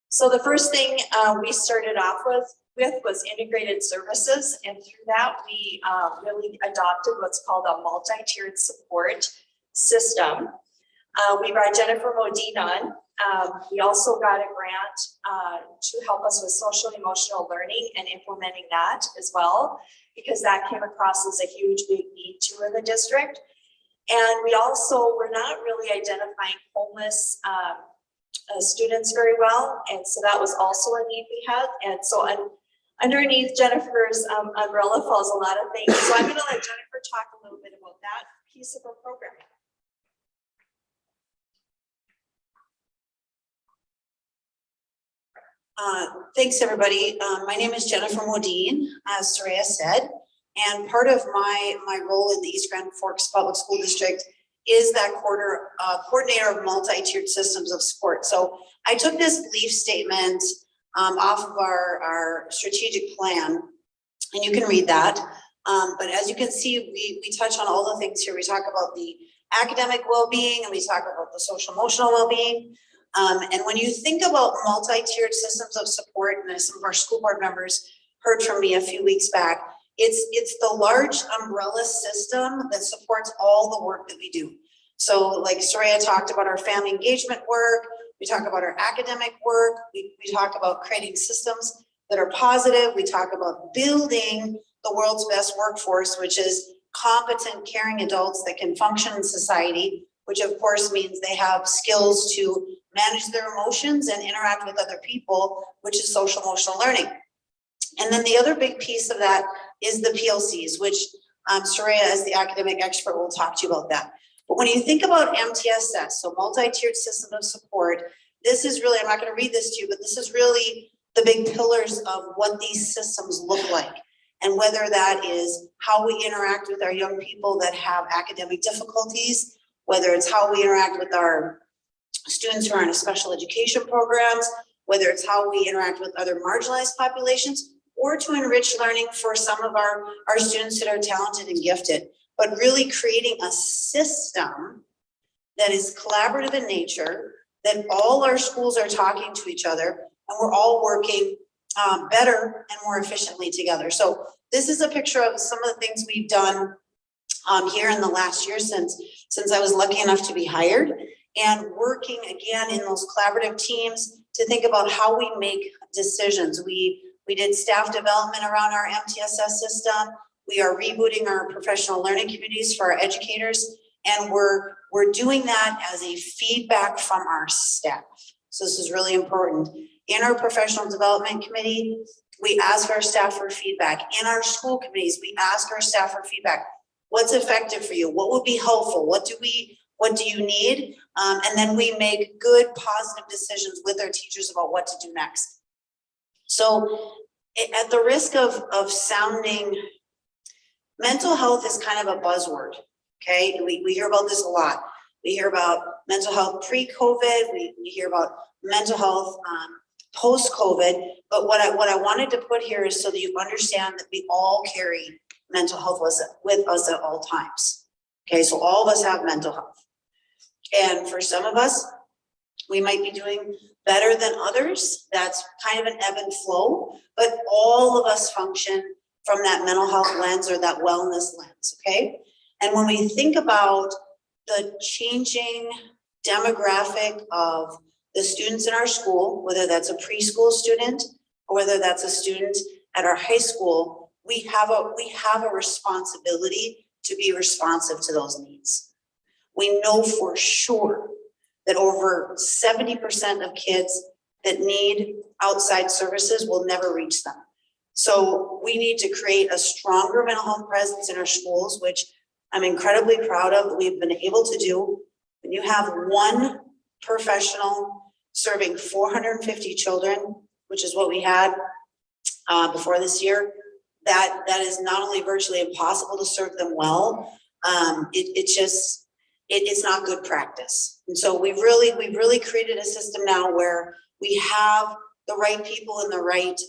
So the first thing we started off with was integrated services. And through that, we really adopted what's called a multi-tiered support system. We brought Jennifer Modine on. We also got a grant to help us with social and emotional learning and implementing that as well, because that came across as a huge, big need too in the district. And we also were not really identifying homeless students very well. And so that was also a need we had. And so underneath Jennifer's umbrella falls a lot of things. So I'm going to let Jennifer talk a little bit about that piece of our program. Thanks, everybody. My name is Jennifer Modine, as Soraya said, and part of my role in the East Grand Forks Public School District is that coordinator of multi-tiered systems of support. So I took this belief statement off of our strategic plan, and you can read that. But as you can see, we touch on all the things here. We talk about the academic well-being, and we talk about the social emotional well-being. And when you think about multi-tiered systems of support, and as some of our school board members heard from me a few weeks back, it's the large umbrella system that supports all the work that we do. So like Soraya talked about our family engagement work, we talk about our academic work, we talk about creating systems that are positive, we talk about building the world's best workforce, which is competent, caring adults that can function in society which of course means they have skills to manage their emotions and interact with other people, which is social emotional learning. And then the other big piece of that is the PLCs, which Soraya, as the academic expert, will talk to you about that. But when you think about MTSS, so multi-tiered system of support, this is really, I'm not going to read this to you, but this is really the big pillars of what these systems look like. And whether that is how we interact with our young people that have academic difficulties, whether it's how we interact with our students who are in special education programs, whether it's how we interact with other marginalized populations, or to enrich learning for some of our students that are talented and gifted, but really creating a system that is collaborative in nature, that all our schools are talking to each other, and we're all working better and more efficiently together. So this is a picture of some of the things we've done here in the last year since I was lucky enough to be hired, and working again in those collaborative teams to think about how we make decisions. We did staff development around our MTSS system. We are rebooting our professional learning communities for our educators, and we're doing that as a feedback from our staff. So this is really important. In our professional development committee, we ask our staff for feedback. In our school committees, we ask our staff for feedback. What's effective for you? What would be helpful? What do you need? And then we make good, positive decisions with our teachers about what to do next. So at the risk of sounding, mental health is kind of a buzzword, okay? We hear about this a lot. We hear about mental health pre-COVID. We hear about mental health post-COVID. But what I wanted to put here is so that you understand that we all carry mental health with us at all times. Okay, so all of us have mental health. And for some of us, we might be doing better than others. That's kind of an ebb and flow, but all of us function from that mental health lens or that wellness lens, okay? And when we think about the changing demographic of the students in our school, whether that's a preschool student or whether that's a student at our high school, we have a responsibility to be responsive to those needs. We know for sure that over 70% of kids that need outside services will never reach them. So we need to create a stronger mental health presence in our schools, which I'm incredibly proud of that we've been able to do. When you have one professional serving 450 children, which is what we had before this year, that is not only virtually impossible to serve them well, it's not good practice. And so we've really created a system now where we have the right people in the right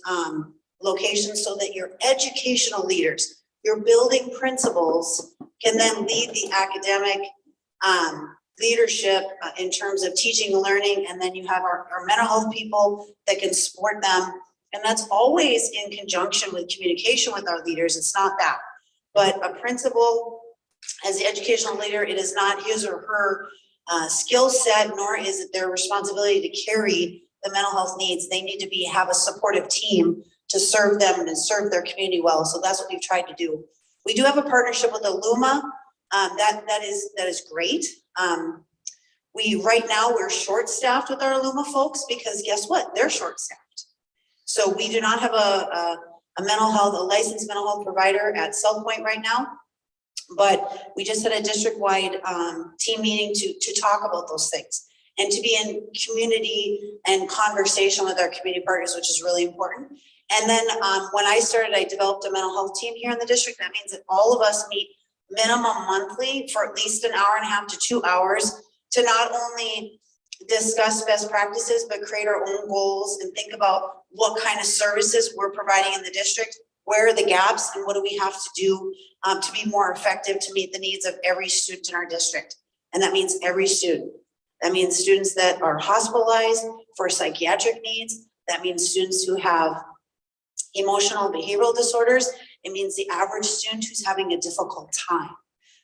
locations so that your educational leaders, your building principals can then lead the academic leadership in terms of teaching and learning. And then you have our mental health people that can support them. And that's always in conjunction with communication with our leaders. It's not that, but a principal as the educational leader, it is not his or her skill set, nor is it their responsibility to carry the mental health needs. They need to have a supportive team to serve them and serve their community well. So that's what we've tried to do. We do have a partnership with Illuma. That is great. Right now we're short-staffed with our Illuma folks because guess what? They're short-staffed. So we do not have a licensed mental health provider at South Point right now. But we just had a district-wide team meeting to talk about those things and to be in community and conversation with our community partners, which is really important. And then when I started, I developed a mental health team here in the district. That means that all of us meet minimum monthly for at least an hour and a half to 2 hours to not only discuss best practices, but create our own goals and think about what kind of services we're providing in the district. Where are the gaps and what do we have to do to be more effective to meet the needs of every student in our district? And that means every student. That means students that are hospitalized for psychiatric needs. That means students who have emotional behavioral disorders. It means the average student who's having a difficult time.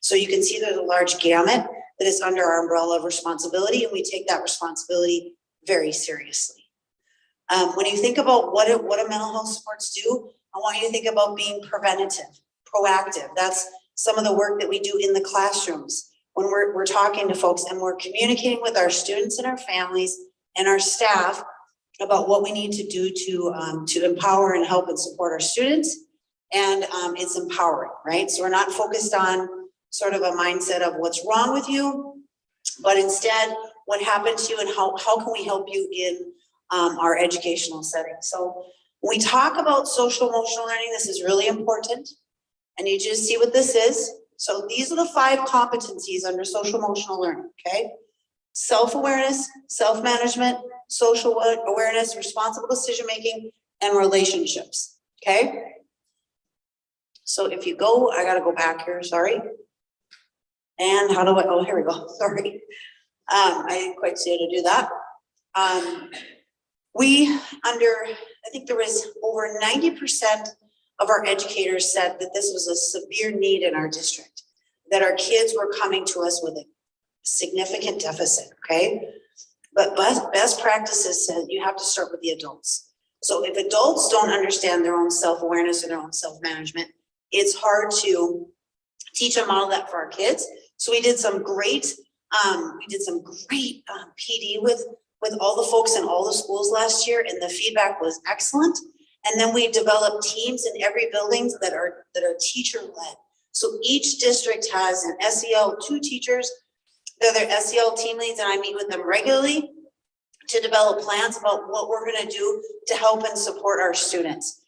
So you can see there's a large gamut that is under our umbrella of responsibility, and we take that responsibility very seriously. When you think about what a mental health supports do, I want you to think about being preventative, proactive. That's some of the work that we do in the classrooms. when we're talking to folks and we're communicating with our students and our families and our staff about what we need to do to empower and help and support our students. And it's empowering, right? So we're not focused on sort of a mindset of what's wrong with you, but instead what happened to you and how can we help you in our educational setting. So when we talk about social emotional learning, this is really important. I need you to see what this is. So these are the 5 competencies under social emotional learning, okay? Self-awareness, self-management, social awareness, responsible decision-making, and relationships, okay? So if you go, I gotta go back here, sorry. And how do I, oh, here we go, sorry. I didn't quite see how to do that. I think there was over 90% of our educators said that this was a severe need in our district, that our kids were coming to us with a significant deficit, okay? But best practices said you have to start with the adults. So if adults don't understand their own self-awareness or their own self-management, it's hard to teach and model that for our kids. So we did some great PD with all the folks in all the schools last year, and the feedback was excellent. And then we developed teams in every building that are teacher-led. So each district has an SEL, 2 teachers, they're their SEL team leads, and I meet with them regularly to develop plans about what we're gonna do to help and support our students.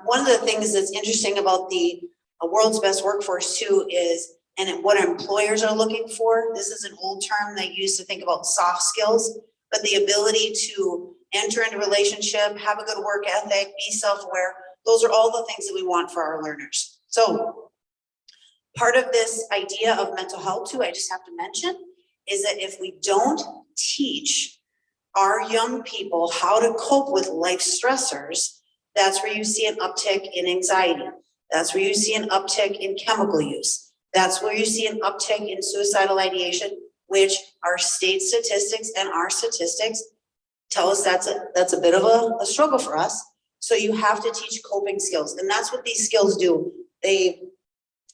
One of the things that's interesting about the world's best workforce too is, and what employers are looking for, this is an old term they used to think about soft skills, but the ability to enter into a relationship, have a good work ethic, be self-aware, those are all the things that we want for our learners. So part of this idea of mental health too, I just have to mention, is that if we don't teach our young people how to cope with life stressors, that's where you see an uptick in anxiety. That's where you see an uptick in chemical use. That's where you see an uptick in suicidal ideation, which our state statistics and our statistics tell us that's a bit of a struggle for us. So you have to teach coping skills, and that's what these skills do. They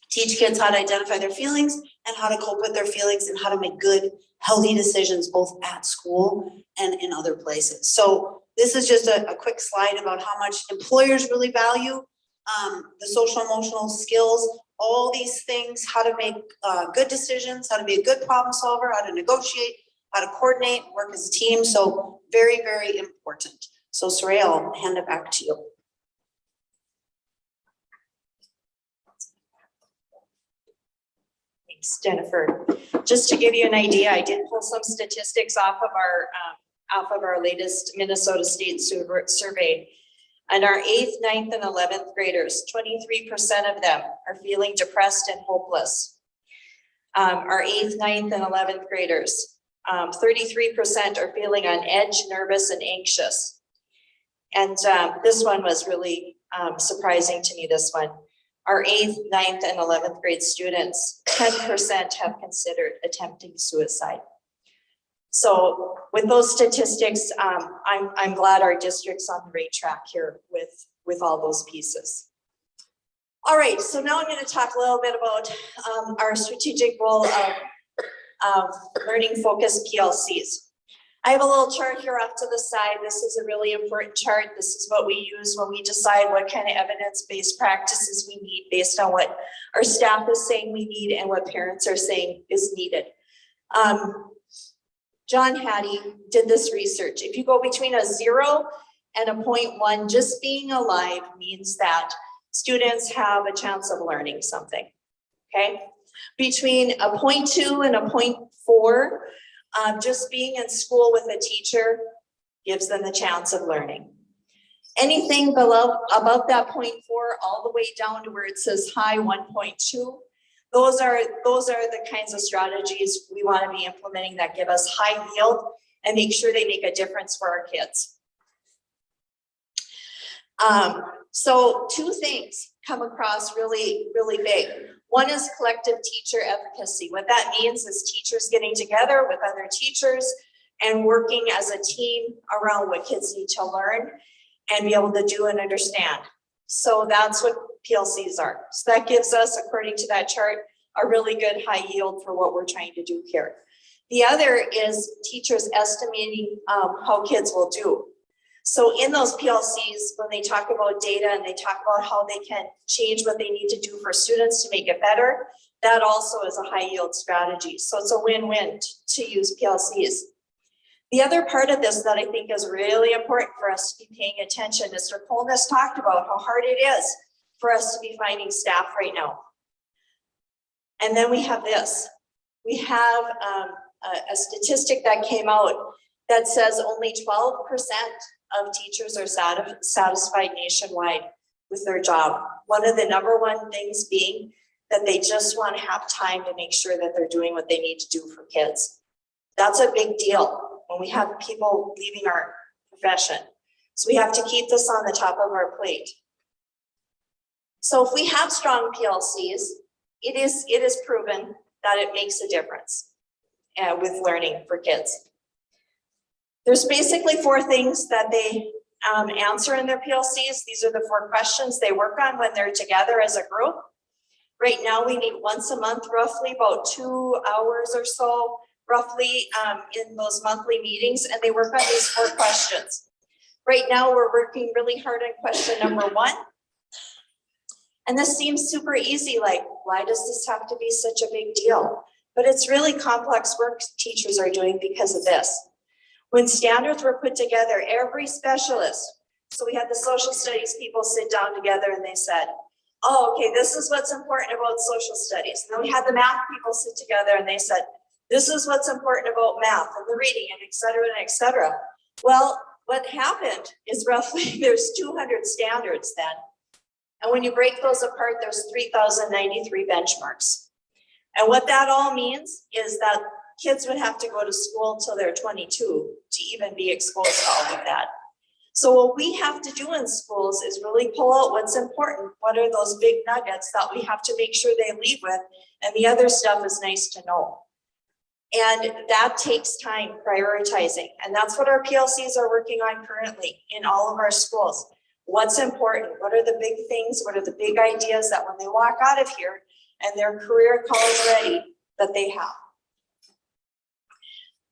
teach kids how to identify their feelings and how to cope with their feelings and how to make good, healthy decisions both at school and in other places. So this is just a quick slide about how much employers really value the social emotional skills, all these things, how to make good decisions, how to be a good problem solver, how to negotiate, how to coordinate, work as a team. So very, very important. So Soraya, I'll hand it back to you. Thanks, Jennifer. Just to give you an idea, I did pull some statistics off of our latest Minnesota State survey. And our 8th, 9th, and 11th graders, 23% of them are feeling depressed and hopeless. Our 8th, 9th, and 11th graders, 33% are feeling on edge, nervous, and anxious. And this one was really surprising to me, this one. Our 8th, 9th, and 11th grade students, 10% have considered attempting suicide. So with those statistics, I'm glad our district's on the right track here with all those pieces. All right, so now I'm going to talk a little bit about our strategic goal of learning focused PLCs. I have a little chart here off to the side. This is a really important chart. This is what we use when we decide what kind of evidence-based practices we need based on what our staff is saying we need and what parents are saying is needed. John Hattie did this research. If you go between a 0 and a 0.1, just being alive means that students have a chance of learning something, okay? Between a 0.2 and a 0.4, just being in school with a teacher gives them the chance of learning. Anything above that 0.4, all the way down to where it says high 1.2, those are the kinds of strategies we want to be implementing that give us high yield and make sure they make a difference for our kids. So 2 things come across really, really big. One is collective teacher efficacy. What that means is teachers getting together with other teachers and working as a team around what kids need to learn and be able to do and understand. So that's what PLCs are. So that gives us, according to that chart, a really good high yield for what we're trying to do here. The other is teachers estimating how kids will do. So in those PLCs, when they talk about data and they talk about how they can change what they need to do for students to make it better, that also is a high yield strategy. So it's a win-win to use PLCs. The other part of this that I think is really important for us to be paying attention, Mr. Colness talked about how hard it is for us to be finding staff right now. And then we have this. We have a statistic that came out that says only 12% of teachers are satisfied nationwide with their job. One of the number one things being that they just want to have time to make sure that they're doing what they need to do for kids. That's a big deal when we have people leaving our profession. So we have to keep this on the top of our plate. So if we have strong PLCs, it is proven that it makes a difference with learning for kids. There's basically 4 things that they answer in their PLCs. These are the 4 questions they work on when they're together as a group. Right now we meet once a month, roughly about 2 hours or so, roughly in those monthly meetings, and they work on these 4 questions. Right now we're working really hard on question number 1. And this seems super easy, like, why does this have to be such a big deal? But it's really complex work teachers are doing because of this. When standards were put together, every specialist, so we had the social studies people sit down together and they said, oh, okay, this is what's important about social studies. And then we had the math people sit together and they said, this is what's important about math and the reading and et cetera and et cetera. Well, what happened is roughly there's 200 standards then. And when you break those apart, there's 3,093 benchmarks. And what that all means is that kids would have to go to school till they're 22 to even be exposed to all of that. So what we have to do in schools is really pull out what's important. What are those big nuggets that we have to make sure they leave with? And the other stuff is nice to know. And that takes time prioritizing. And that's what our PLCs are working on currently in all of our schools. What's important? What are the big things? What are the big ideas that when they walk out of here and their career college ready that they have?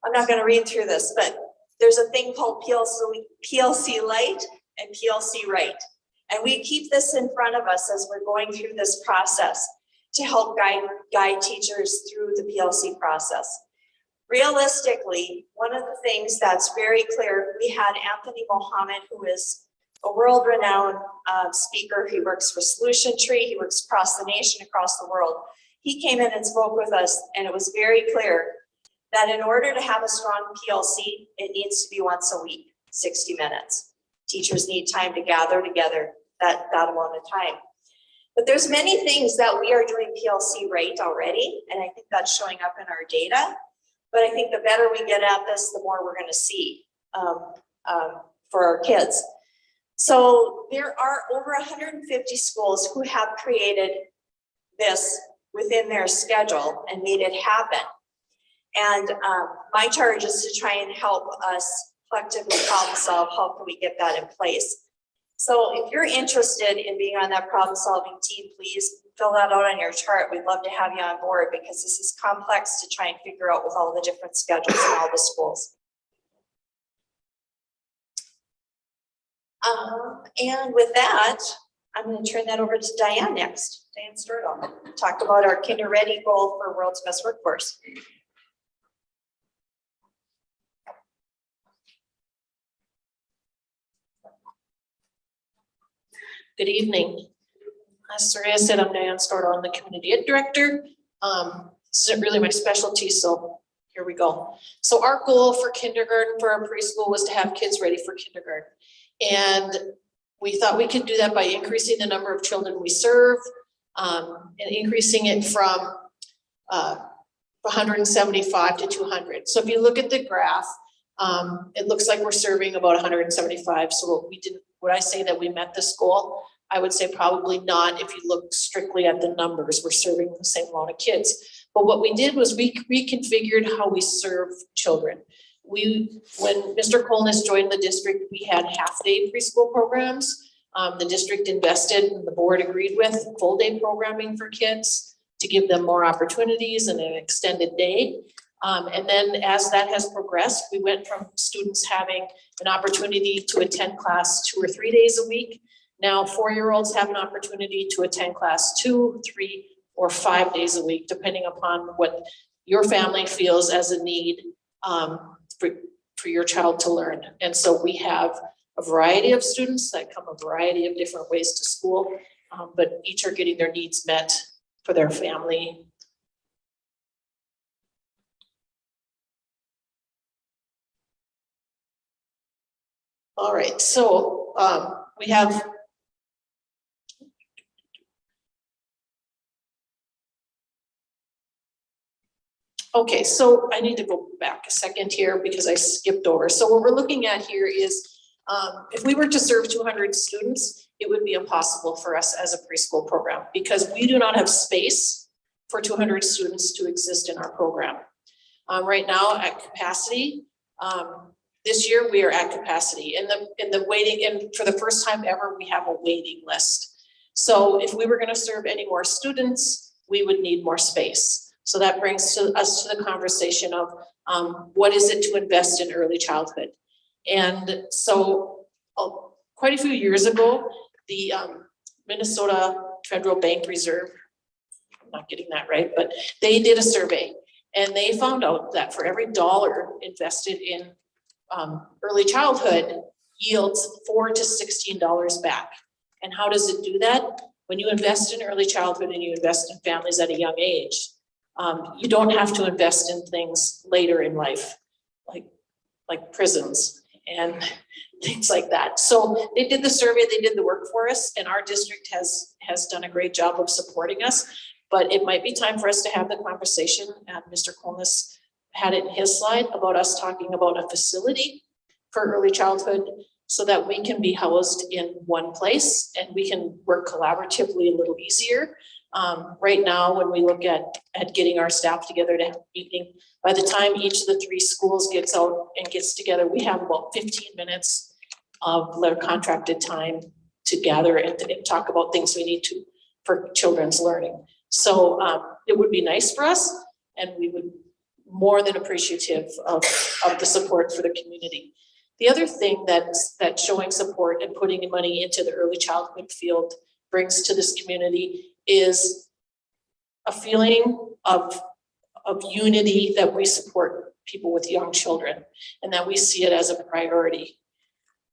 I'm not going to read through this, but there's a thing called PLC Light and PLC Right. And we keep this in front of us as we're going through this process to help guide teachers through the PLC process. Realistically, one of the things that's very clear, we had Anthony Mohammed, who is a world-renowned speaker. He works for Solution Tree. He works across the nation, across the world. He came in and spoke with us, and it was very clear that in order to have a strong PLC, it needs to be once a week, 60 minutes. Teachers need time to gather together that amount of time. But there's many things that we are doing PLC right already, and I think that's showing up in our data. But I think the better we get at this, the more we're going to see for our kids. So there are over 150 schools who have created this within their schedule and made it happen. And my charge is to try and help us collectively problem solve how can we get that in place. So if you're interested in being on that problem solving team, please fill that out on your chart. We'd love to have you on board because this is complex to try and figure out with all the different schedules in all the schools. And with that, I'm going to turn that over to Diane next. Diane Sturdahl, talk about our Kinder Ready goal for World's Best Workforce. Good evening. As Soraya said, I'm Diane Stordahl. I'm the Community Ed Director. This isn't really my specialty, so here we go. So our goal for kindergarten for our preschool was to have kids ready for kindergarten. And we thought we could do that by increasing the number of children we serve and increasing it from 175 to 200. So if you look at the graph, it looks like we're serving about 175. So would I say that we met this goal? I would say probably not. If you look strictly at the numbers, we're serving the same amount of kids. But what we did was we reconfigured how we serve children. When Mr. Colness joined the district, we had half-day preschool programs. The district invested and the board agreed with full-day programming for kids to give them more opportunities and an extended day. And then as that has progressed, we went from students having an opportunity to attend class 2 or 3 days a week. Now 4-year-olds have an opportunity to attend class 2, 3, or 5 days a week, depending upon what your family feels as a need for your child to learn. And so we have a variety of students that come a variety of different ways to school, but each are getting their needs met for their family. All right, so we have okay, so I need to go back a second here because I skipped over. So what we're looking at here is if we were to serve 200 students, it would be impossible for us as a preschool program because we do not have space for 200 students to exist in our program. Right now at capacity, this year we are at capacity. In the waiting, and for the first time ever, we have a waiting list. So if we were going to serve any more students, we would need more space. So that brings us to the conversation of what is it to invest in early childhood? And so quite a few years ago, the Minnesota Federal Bank Reserve, I'm not getting that right, but they did a survey and they found out that for every dollar invested in early childhood yields $4 to $16 back. And how does it do that? When you invest in early childhood and you invest in families at a young age, you don't have to invest in things later in life, like prisons and things like that. So they did the survey, they did the work for us, and our district has done a great job of supporting us. But it might be time for us to have the conversation, and Mr. Kolnis had it in his slide about us talking about a facility for early childhood so that we can be housed in one place and we can work collaboratively a little easier. Right now, when we look at getting our staff together to have a meeting, by the time each of the 3 schools gets out and gets together, we have about 15 minutes of their contracted time to gather and talk about things we need to for children's learning. So it would be nice for us, and we would more than appreciative of the support for the community. The other thing that showing support and putting money into the early childhood field brings to this community is a feeling of unity, that we support people with young children and that we see it as a priority.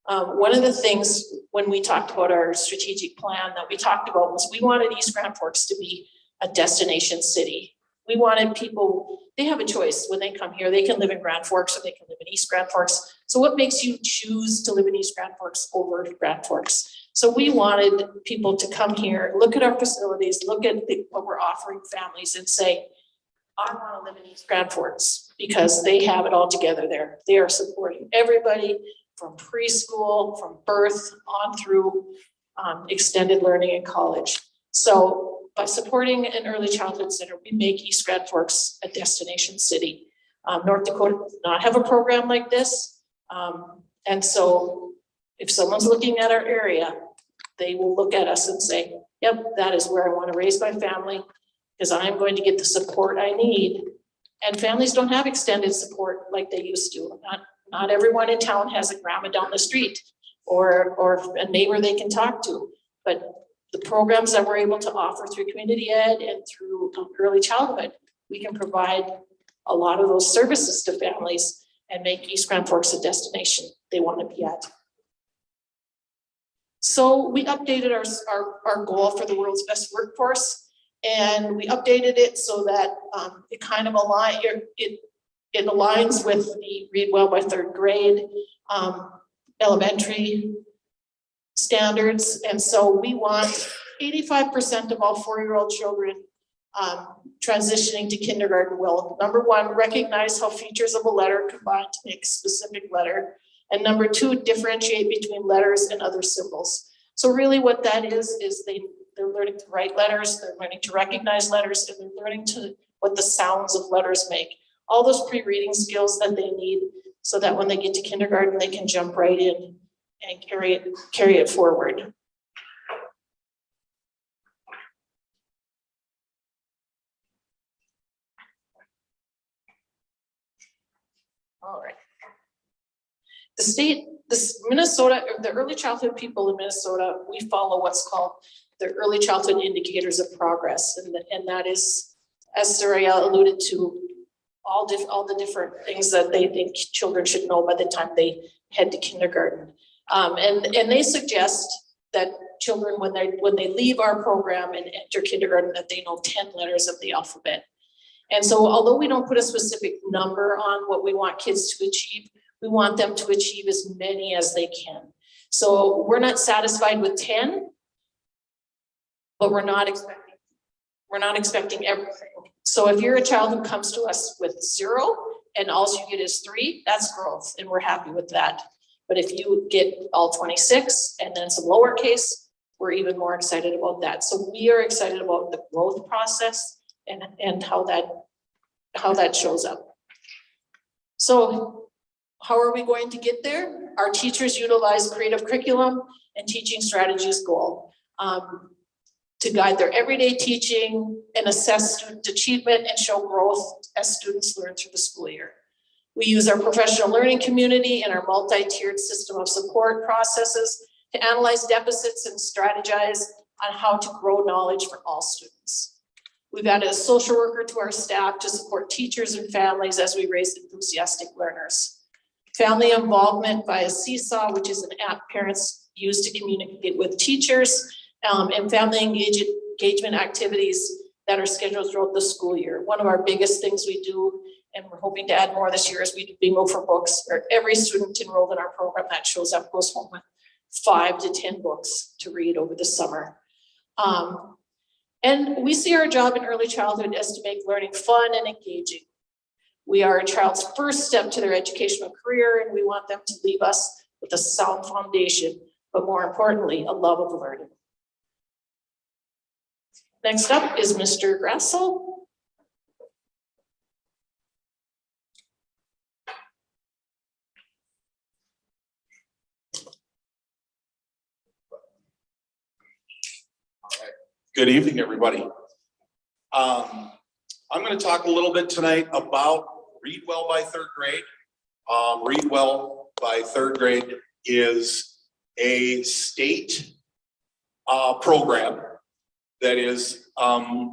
One of the things when we talked about our strategic plan that we talked about was we wanted East Grand Forks to be a destination city. We wanted people, they have a choice when they come here. They can live in Grand Forks or they can live in East Grand Forks. So what makes you choose to live in East Grand Forks over Grand Forks? So we wanted people to come here, look at our facilities, look at what we're offering families and say, I want to live in East Grand Forks because they have it all together there. They are supporting everybody from preschool, from birth on through extended learning in college. So by supporting an early childhood center, we make East Grand Forks a destination city. North Dakota does not have a program like this. And so if someone's looking at our area, they will look at us and say, yep, that is where I want to raise my family because I'm going to get the support I need. And families don't have extended support like they used to. Not everyone in town has a grandma down the street or a neighbor they can talk to. But the programs that we're able to offer through community ed and through early childhood, we can provide a lot of those services to families and make East Grand Forks a destination they want to be at. So we updated our goal for the world's best workforce, and we updated it so that it kind of it aligns with the Read Well by 3rd grade elementary standards. And so we want 85% of all 4-year-old children transitioning to kindergarten will, number 1, recognize how features of a letter combine to make a specific letter. And number 2, differentiate between letters and other symbols. So really what that is they're learning to write letters, they're learning to recognize letters, and they're learning what the sounds of letters make. All those pre-reading skills that they need so that when they get to kindergarten, they can jump right in and carry it forward. All right. Minnesota, the early childhood people in Minnesota, we follow what's called the early childhood indicators of progress. And that is, as Soraya alluded to, all the different things that they think children should know by the time they head to kindergarten. And they suggest that children, when they leave our program and enter kindergarten, that they know 10 letters of the alphabet. And so although we don't put a specific number on what we want kids to achieve, we want them to achieve as many as they can. So we're not satisfied with 10, but we're not expecting everything. So if you're a child who comes to us with 0 and all you get is 3, that's growth, and we're happy with that. But if you get all 26 and then some lowercase, we're even more excited about that. So we are excited about the growth process and how that shows up. So how are we going to get there? Our teachers utilize creative curriculum and teaching strategies goal to guide their everyday teaching and assess student achievement and show growth as students learn through the school year. We use our professional learning community and our multi-tiered system of support processes to analyze deficits and strategize on how to grow knowledge for all students. We've added a social worker to our staff to support teachers and families as we raise enthusiastic learners. Family involvement via Seesaw, which is an app parents use to communicate with teachers, and family engagement activities that are scheduled throughout the school year. One of our biggest things we do, and we're hoping to add more this year, is we do bingo for books, where every student enrolled in our program that shows up goes home with 5 to 10 books to read over the summer. And we see our job in early childhood as to make learning fun and engaging. We are a child's first step to their educational career, and we want them to leave us with a sound foundation, but more importantly, a love of learning. Next up is Mr. Grassel. Good evening, everybody. I'm going to talk a little bit tonight about Read Well by third grade. Read Well by third grade is a state program that is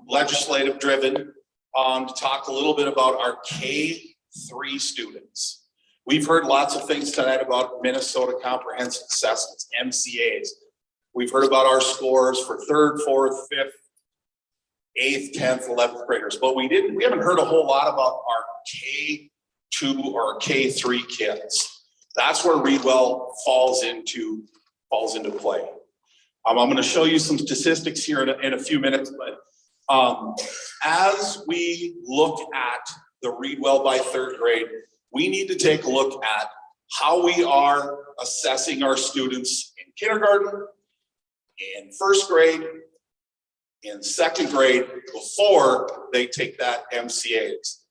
legislative driven to talk a little bit about our K-3 students. We've heard lots of things tonight about Minnesota Comprehensive Assessments, MCAs. We've heard about our scores for 3rd, 4th, 5th, 8th, 10th, 11th graders, but we haven't heard a whole lot about our K2 or K3 kids. That's where Read Well falls into play. I'm going to show you some statistics here in a few minutes, but as we look at the Read Well by third grade, we need to take a look at how we are assessing our students in kindergarten, in 1st grade, in 2nd grade, before they take that MCAs.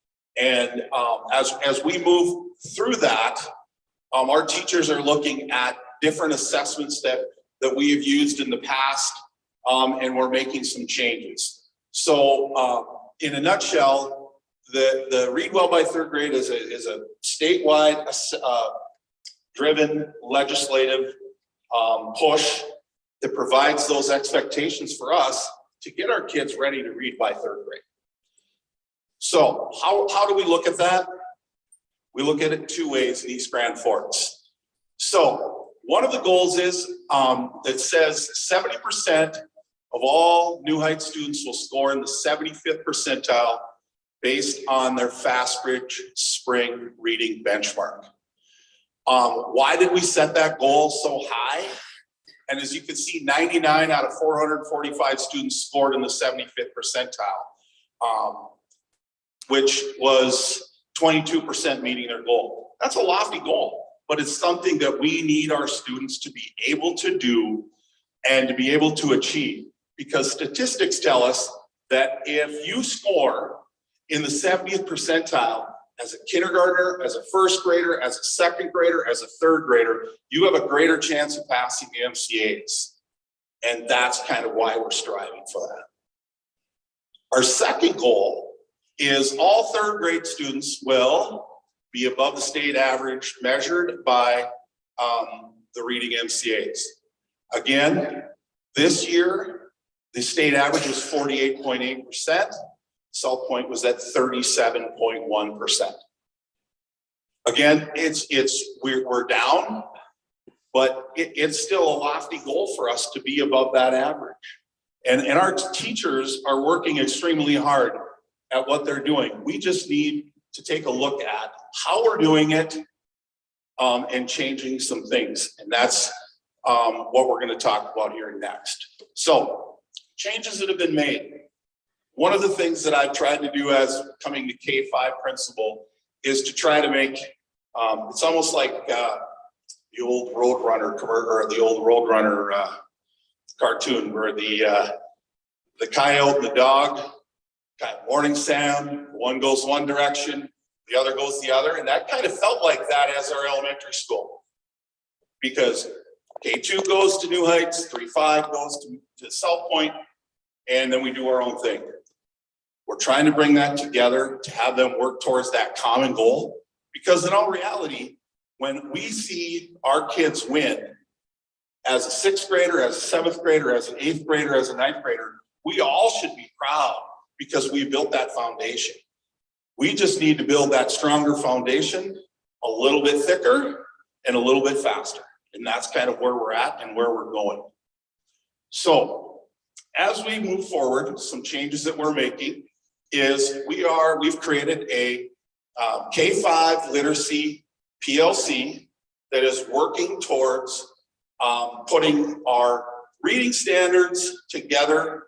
And as we move through that, our teachers are looking at different assessments that we have used in the past, and we're making some changes. So in a nutshell, the Read Well by third grade is a statewide driven legislative push that provides those expectations for us to get our kids ready to read by 3rd grade. So how do we look at that? We look at it 2 ways in East Grand Forks. So one of the goals is that says 70% of all New Heights students will score in the 75th percentile based on their Fastbridge Spring Reading Benchmark. Why did we set that goal so high? And as you can see, 99 out of 445 students scored in the 75th percentile, which was 22% meeting their goal. That's a lofty goal, but it's something that we need our students to be able to do and to be able to achieve. Because statistics tell us that if you score in the 70th percentile, as a kindergartner, as a 1st grader, as a 2nd grader, as a 3rd grader, you have a greater chance of passing the MCAs. And that's kind of why we're striving for that. Our second goal is all 3rd grade students will be above the state average measured by the reading MCAs. Again, this year, the state average was 48.8%. South Point was at 37.1%. Again, we're down, but it's still a lofty goal for us to be above that average. And our teachers are working extremely hard at what they're doing. We just need to take a look at how we're doing it and changing some things. And that's what we're going to talk about here next. So changes that have been made. One of the things that I've tried to do as coming to K-5 principal is to try to make, it's almost like the old Roadrunner or the old Roadrunner cartoon where the coyote and the dog, morning Sam, one goes one direction, the other goes the other. And that kind of felt like that as our elementary school. Because K2 goes to New Heights, 3-5 goes to South Point, and then we do our own thing. We're trying to bring that together to have them work towards that common goal. Because in all reality, when we see our kids win as a 6th grader, as a 7th grader, as an 8th grader, as a 9th grader, we all should be proud because we built that foundation. We just need to build that stronger foundation a little bit thicker and a little bit faster. And that's kind of where we're at and where we're going. So as we move forward, some changes that we're making is we've created a K-5 literacy PLC that is working towards putting our reading standards together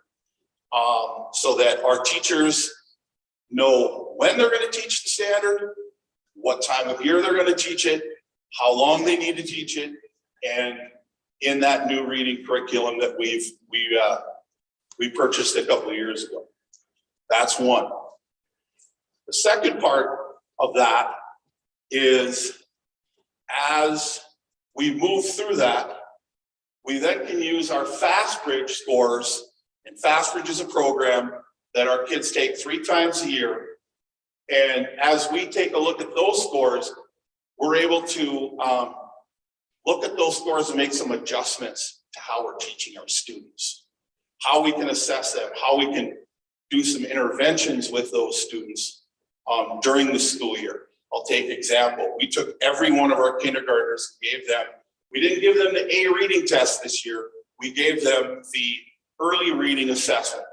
so that our teachers know when they're going to teach the standard, what time of year they're going to teach it, how long they need to teach it, and in that new reading curriculum that we purchased a couple of years ago. That's one. The second part of that is as we move through that, we then can use our FastBridge scores, and FastBridge is a program that our kids take 3 times a year. And as we take a look at those scores, we're able to look at those scores and make some adjustments to how we're teaching our students, how we can assess them, how we can do some interventions with those students during the school year. I'll take an example. We took every one of our kindergartners, we didn't give them the A reading test this year. We gave them the early reading assessment,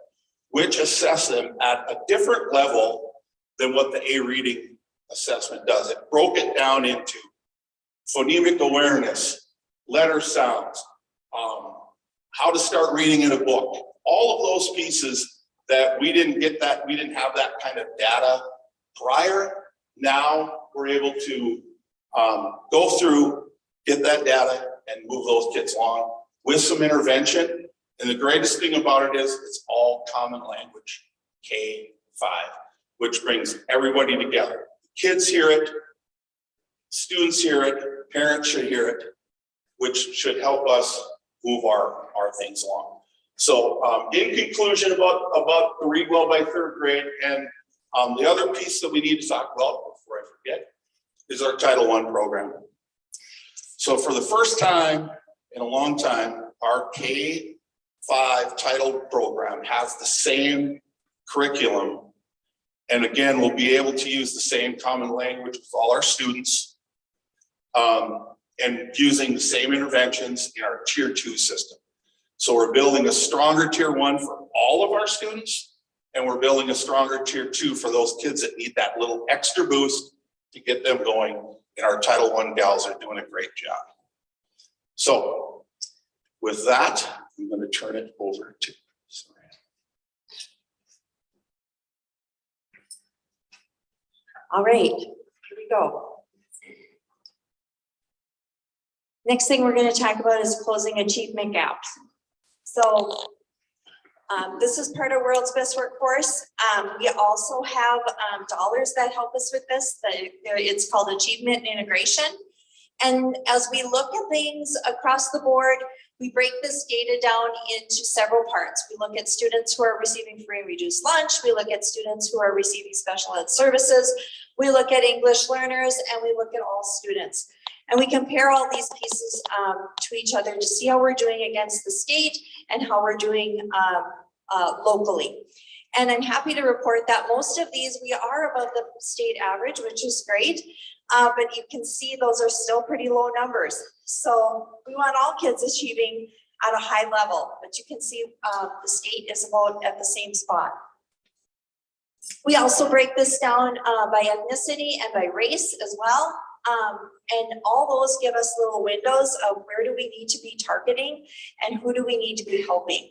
which assessed them at a different level than what the A reading assessment does. It broke it down into phonemic awareness, letter sounds, how to start reading in a book, all of those pieces that we didn't have that kind of data prior. Now we're able to go through, get that data and move those kids along with some intervention. And the greatest thing about it is it's all common language, K-5, which brings everybody together. Kids hear it, students hear it, parents should hear it, which should help us move our things along. So in conclusion about the Read Well by 3rd grade, and the other piece that we need to talk about before I forget is our Title I program. So for the first time in a long time, our K-5 title program has the same curriculum. And again, we'll be able to use the same common language with all our students and using the same interventions in our Tier 2 system. So we're building a stronger Tier 1 for all of our students, and we're building a stronger Tier 2 for those kids that need that little extra boost to get them going. And our Title I gals are doing a great job. So with that, I'm going to turn it over to Soraya. All right, here we go. Next thing we're going to talk about is closing achievement gaps. So this is part of World's Best Workforce. We also have dollars that help us with this. It's called achievement integration. And as we look at things across the board, we break this data down into several parts. We look at students who are receiving free and reduced lunch. We look at students who are receiving special ed services. We look at English learners, and we look at all students. And we compare all these pieces to each other to see how we're doing against the state and how we're doing locally. And I'm happy to report that most of these, we are above the state average, which is great. But you can see those are still pretty low numbers. So we want all kids achieving at a high level, but you can see the state is about at the same spot. We also break this down by ethnicity and by race as well. And all those give us little windows of where do we need to be targeting and who do we need to be helping.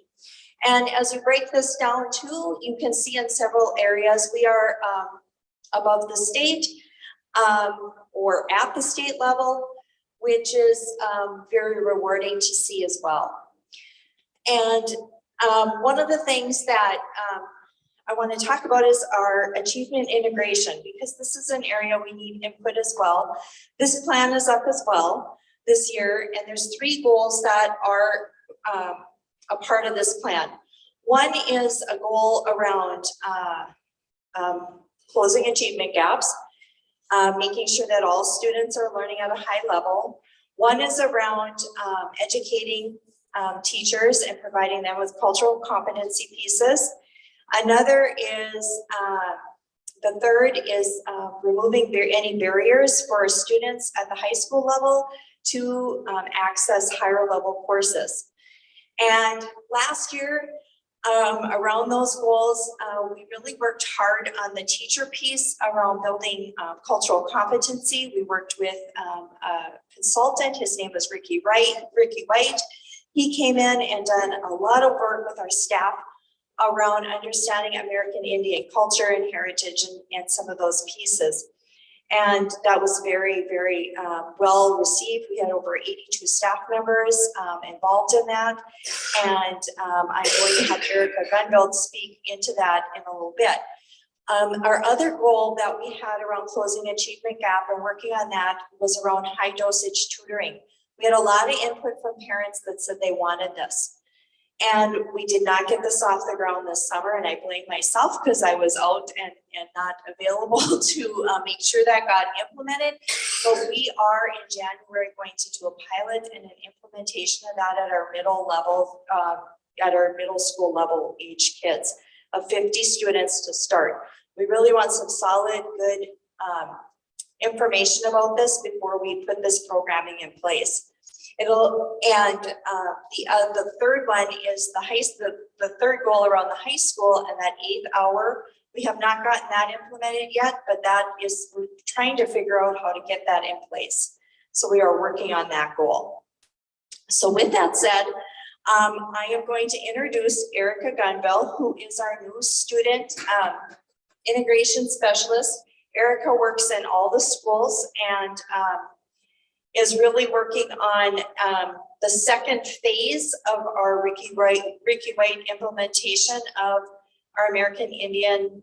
And as you break this down too, you can see in several areas we are above the state or at the state level, which is very rewarding to see as well. And one of the things that I want to talk about is our achievement integration, because this is an area we need input as well. This plan is up as well this year, and there's 3 goals that are a part of this plan. One is a goal around closing achievement gaps, making sure that all students are learning at a high level. One is around educating teachers and providing them with cultural competency pieces. Another is, the third is removing any barriers for students at the high school level to access higher level courses. And last year, around those goals, we really worked hard on the teacher piece around building cultural competency. We worked with a consultant, his name was Ricky White. He came in and done a lot of work with our staff around understanding American Indian culture and heritage and some of those pieces. And that was very, very well received. We had over 82 staff members involved in that. And I'm going to have Erica Gunville speak into that in a little bit. Our other goal that we had around closing achievement gap and working on that was around high dosage tutoring. We had a lot of input from parents that said they wanted this. And we did not get this off the ground this summer, and I blame myself because I was out and not available to make sure that got implemented. But we are in January going to do a pilot and an implementation of that at our middle level, at our middle school level age kids of 50 students to start. We really want some solid, good information about this before we put this programming in place. The third one is the third goal around the high school and that 8th hour. We have not gotten that implemented yet, but we're trying to figure out how to get that in place. So we are working on that goal. So with that said, I am going to introduce Erica Gunville, who is our new student integration specialist. Erica works in all the schools and is really working on the second phase of our Ricky White implementation of our American Indian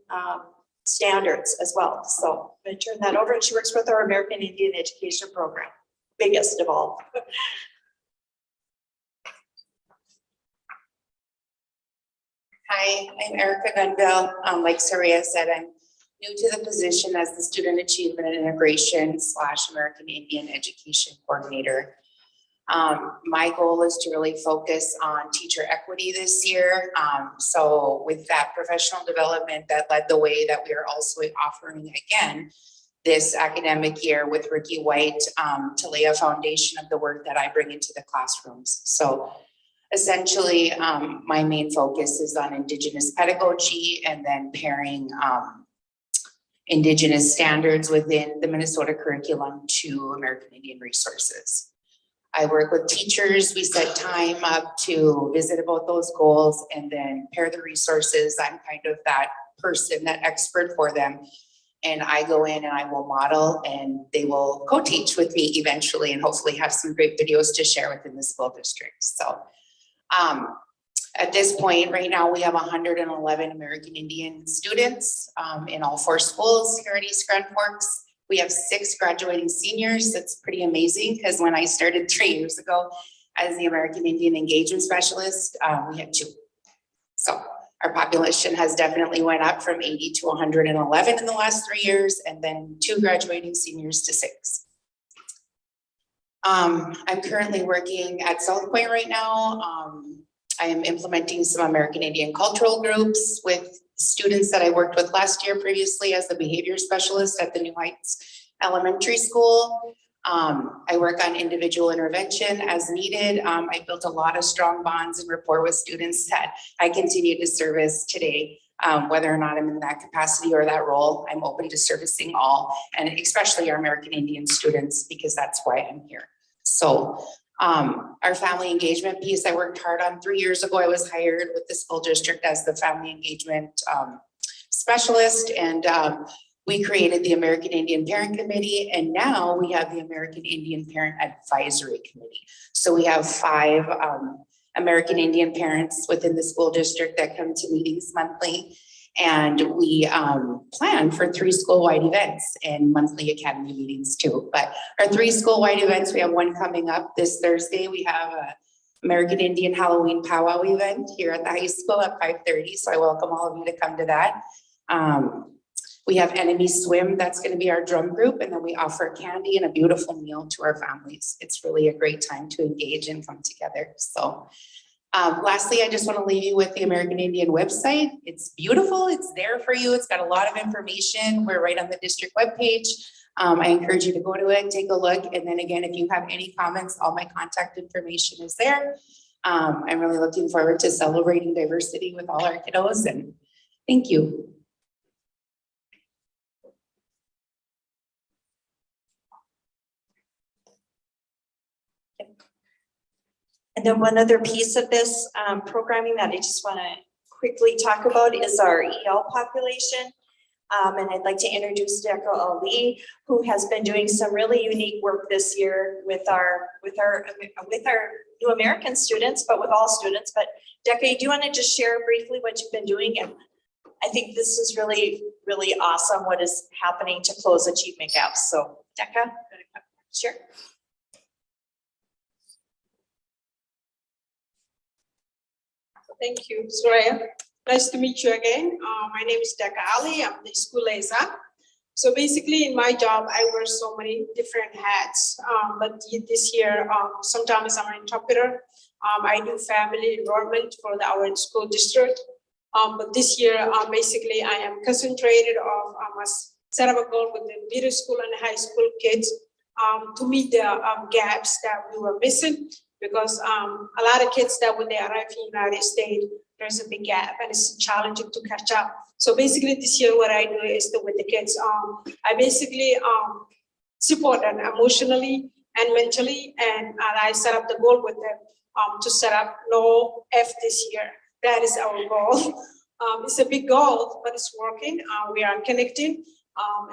standards as well. So I'm going to turn that over, and she works with our American Indian education program, biggest of all. Hi, I'm Erica Gunville. Like Saria said, I'm new to the position as the Student Achievement and Integration / American Indian Education Coordinator. My goal is to really focus on teacher equity this year. So with that professional development that led the way, that we are also offering again this academic year with Ricky White to lay a foundation of the work that I bring into the classrooms. So essentially, my main focus is on Indigenous pedagogy and then pairing Indigenous standards within the Minnesota curriculum to American Indian resources. I work with teachers. We set time up to visit about those goals and then pair the resources. I'm kind of that person, that expert for them. And I go in and I will model, and they will co-teach with me eventually, and hopefully have some great videos to share within the school district. So at this point, right now, we have 111 American Indian students in all 4 schools here at East Grand Forks. We have 6 graduating seniors. That's pretty amazing because when I started 3 years ago as the American Indian Engagement Specialist, we had 2. So our population has definitely went up from 80 to 111 in the last 3 years, and then 2 graduating seniors to 6. I'm currently working at South Point right now. I am implementing some American Indian cultural groups with students that I worked with last year previously as the behavior specialist at the New Heights Elementary School. I work on individual intervention as needed. I built a lot of strong bonds and rapport with students that I continue to service today. Whether or not I'm in that capacity or that role, I'm open to servicing all, and especially our American Indian students, because that's why I'm here. So our family engagement piece, I worked hard on 3 years ago. I was hired with the school district as the family engagement specialist, and we created the American Indian Parent Committee, and now we have the American Indian Parent Advisory Committee. So we have 5 American Indian parents within the school district that come to meetings monthly. And we plan for 3 school-wide events and monthly academy meetings too. But our 3 school-wide events, we have one coming up this Thursday. We have a American Indian Halloween powwow event here at the high school at 5:30. So I welcome all of you to come to that. We have Enemy Swim, that's going to be our drum group. And then we offer candy and a beautiful meal to our families. It's really a great time to engage and come together. So lastly, I just want to leave you with the American Indian website. It's beautiful. It's there for you. It's got a lot of information. We're right on the district webpage. I encourage you to go to it, take a look. And then again, if you have any comments, all my contact information is there. I'm really looking forward to celebrating diversity with all our kiddos, and thank you. And then one other piece of this programming that I just want to quickly talk about is our EL population. And I'd like to introduce Deca Ali, who has been doing some really unique work this year with our New American students, but with all students. But Deca, do you want to just share briefly what you've been doing? And I think this is really, really awesome what is happening to close achievement gaps. So Deca, sure. Thank you, Soraya. Nice to meet you again. My name is Deca Ali. I'm the school liaison. So basically in my job, I wear so many different hats. But this year, sometimes I'm an interpreter. I do family enrollment for our school district. But this year, basically I am concentrated on set up a goal with the middle school and high school kids to meet the gaps that we were missing. Because a lot of kids that when they arrive in the United States, there's a big gap and it's challenging to catch up. So basically this year what I do is with the kids, I basically support them emotionally and mentally, and I set up the goal with them to set up no F this year. That is our goal. It's a big goal, but it's working. We are connecting.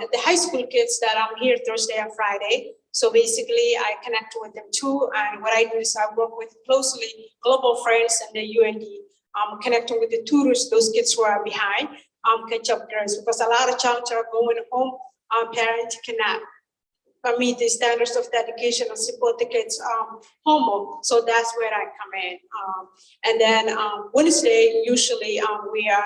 And the high school kids that I'm here Thursday and Friday. So basically I connect with them too. And what I do is I work with closely Global Friends and the UND, connecting with the tutors, those kids who are behind, catch up girls, because a lot of children are going home, parents cannot meet the standards of the education and support the kids homework. So that's where I come in. And then Wednesday, usually we are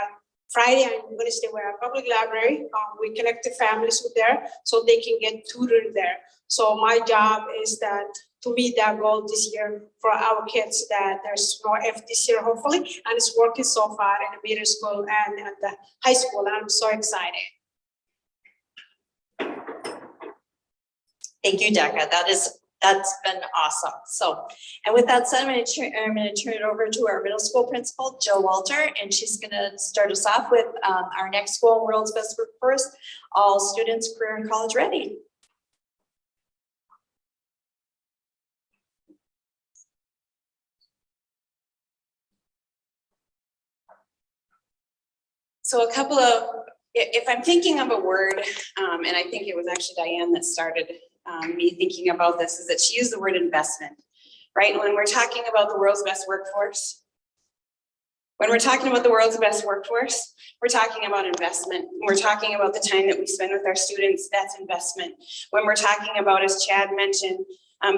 Friday and Wednesday, we're at public library. We connect the families with there so they can get tutored there. So my job is that to meet that goal this year for our kids, that there's no F this year, hopefully, and it's working so far in the middle school and at the high school. And I'm so excited. Thank you, Deca. That's been awesome. So, and with that said, I'm going to turn it over to our middle school principal, Jill Walter, and she's going to start us off with our next goal, World's Best Workforce, all students, career and college ready. So a couple of, if I'm thinking of a word, and I think it was actually Diane that started me thinking about this, is that she used the word investment, right? When we're talking about the world's best workforce, When we're talking about the world's best workforce, we're talking about investment. We're talking about the time that we spend with our students, that's investment. When we're talking about, as Chad mentioned,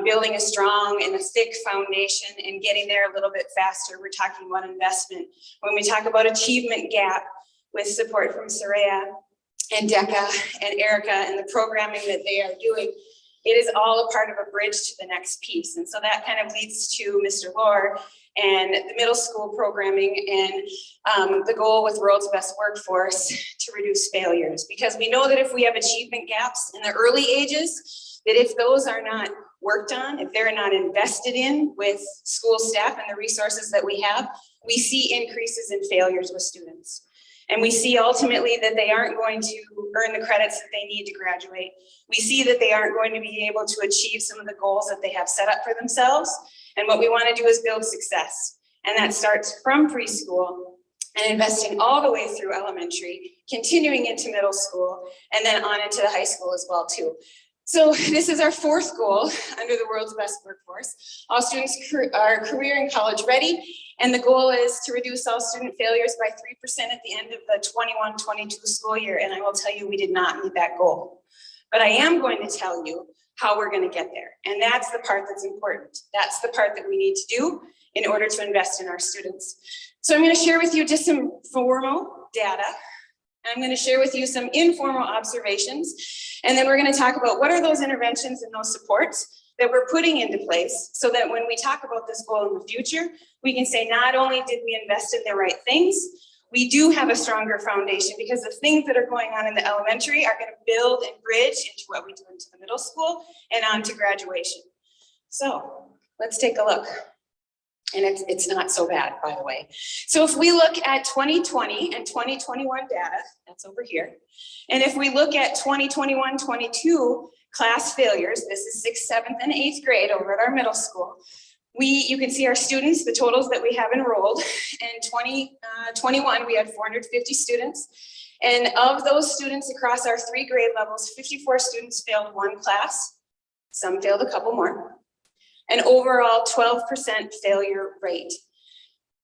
building a strong and a thick foundation and getting there a little bit faster, we're talking about investment. When we talk about achievement gap with support from Soraya and Decca and Erica and the programming that they are doing, it is all a part of a bridge to the next piece. And so that kind of leads to Mr. Lohr and the middle school programming and the goal with World's Best Workforce to reduce failures. Because we know that if we have achievement gaps in the early ages, that if those are not worked on, if they're not invested in with school staff and the resources that we have, we see increases in failures with students. And we see ultimately that they aren't going to earn the credits that they need to graduate. We see that they aren't going to be able to achieve some of the goals that they have set up for themselves. And what we want to do is build success. And that starts from preschool and investing all the way through elementary, continuing into middle school, and then on into the high school as well too. So this is our fourth goal under the World's Best Workforce. All students are career and college ready. And the goal is to reduce all student failures by 3% at the end of the 21-22 school year. And I will tell you, we did not meet that goal. But I am going to tell you how we're going to get there. And that's the part that's important. That's the part that we need to do in order to invest in our students. So I'm going to share with you just some formal data. I'm going to share with you some informal observations. And then we're going to talk about what are those interventions and those supports that we're putting into place so that when we talk about this goal in the future, we can say not only did we invest in the right things, we do have a stronger foundation because the things that are going on in the elementary are going to build and bridge into what we do into the middle school and on to graduation. So let's take a look. And it's not so bad, by the way. So if we look at 2020 and 2021 data, that's over here. And if we look at 2021-22 class failures, this is 6th, 7th, and 8th grade over at our middle school. You can see our students, the totals that we have enrolled. In 2021, we had 450 students. And of those students across our 3 grade levels, 54 students failed one class. Some failed a couple more. An overall 12% failure rate.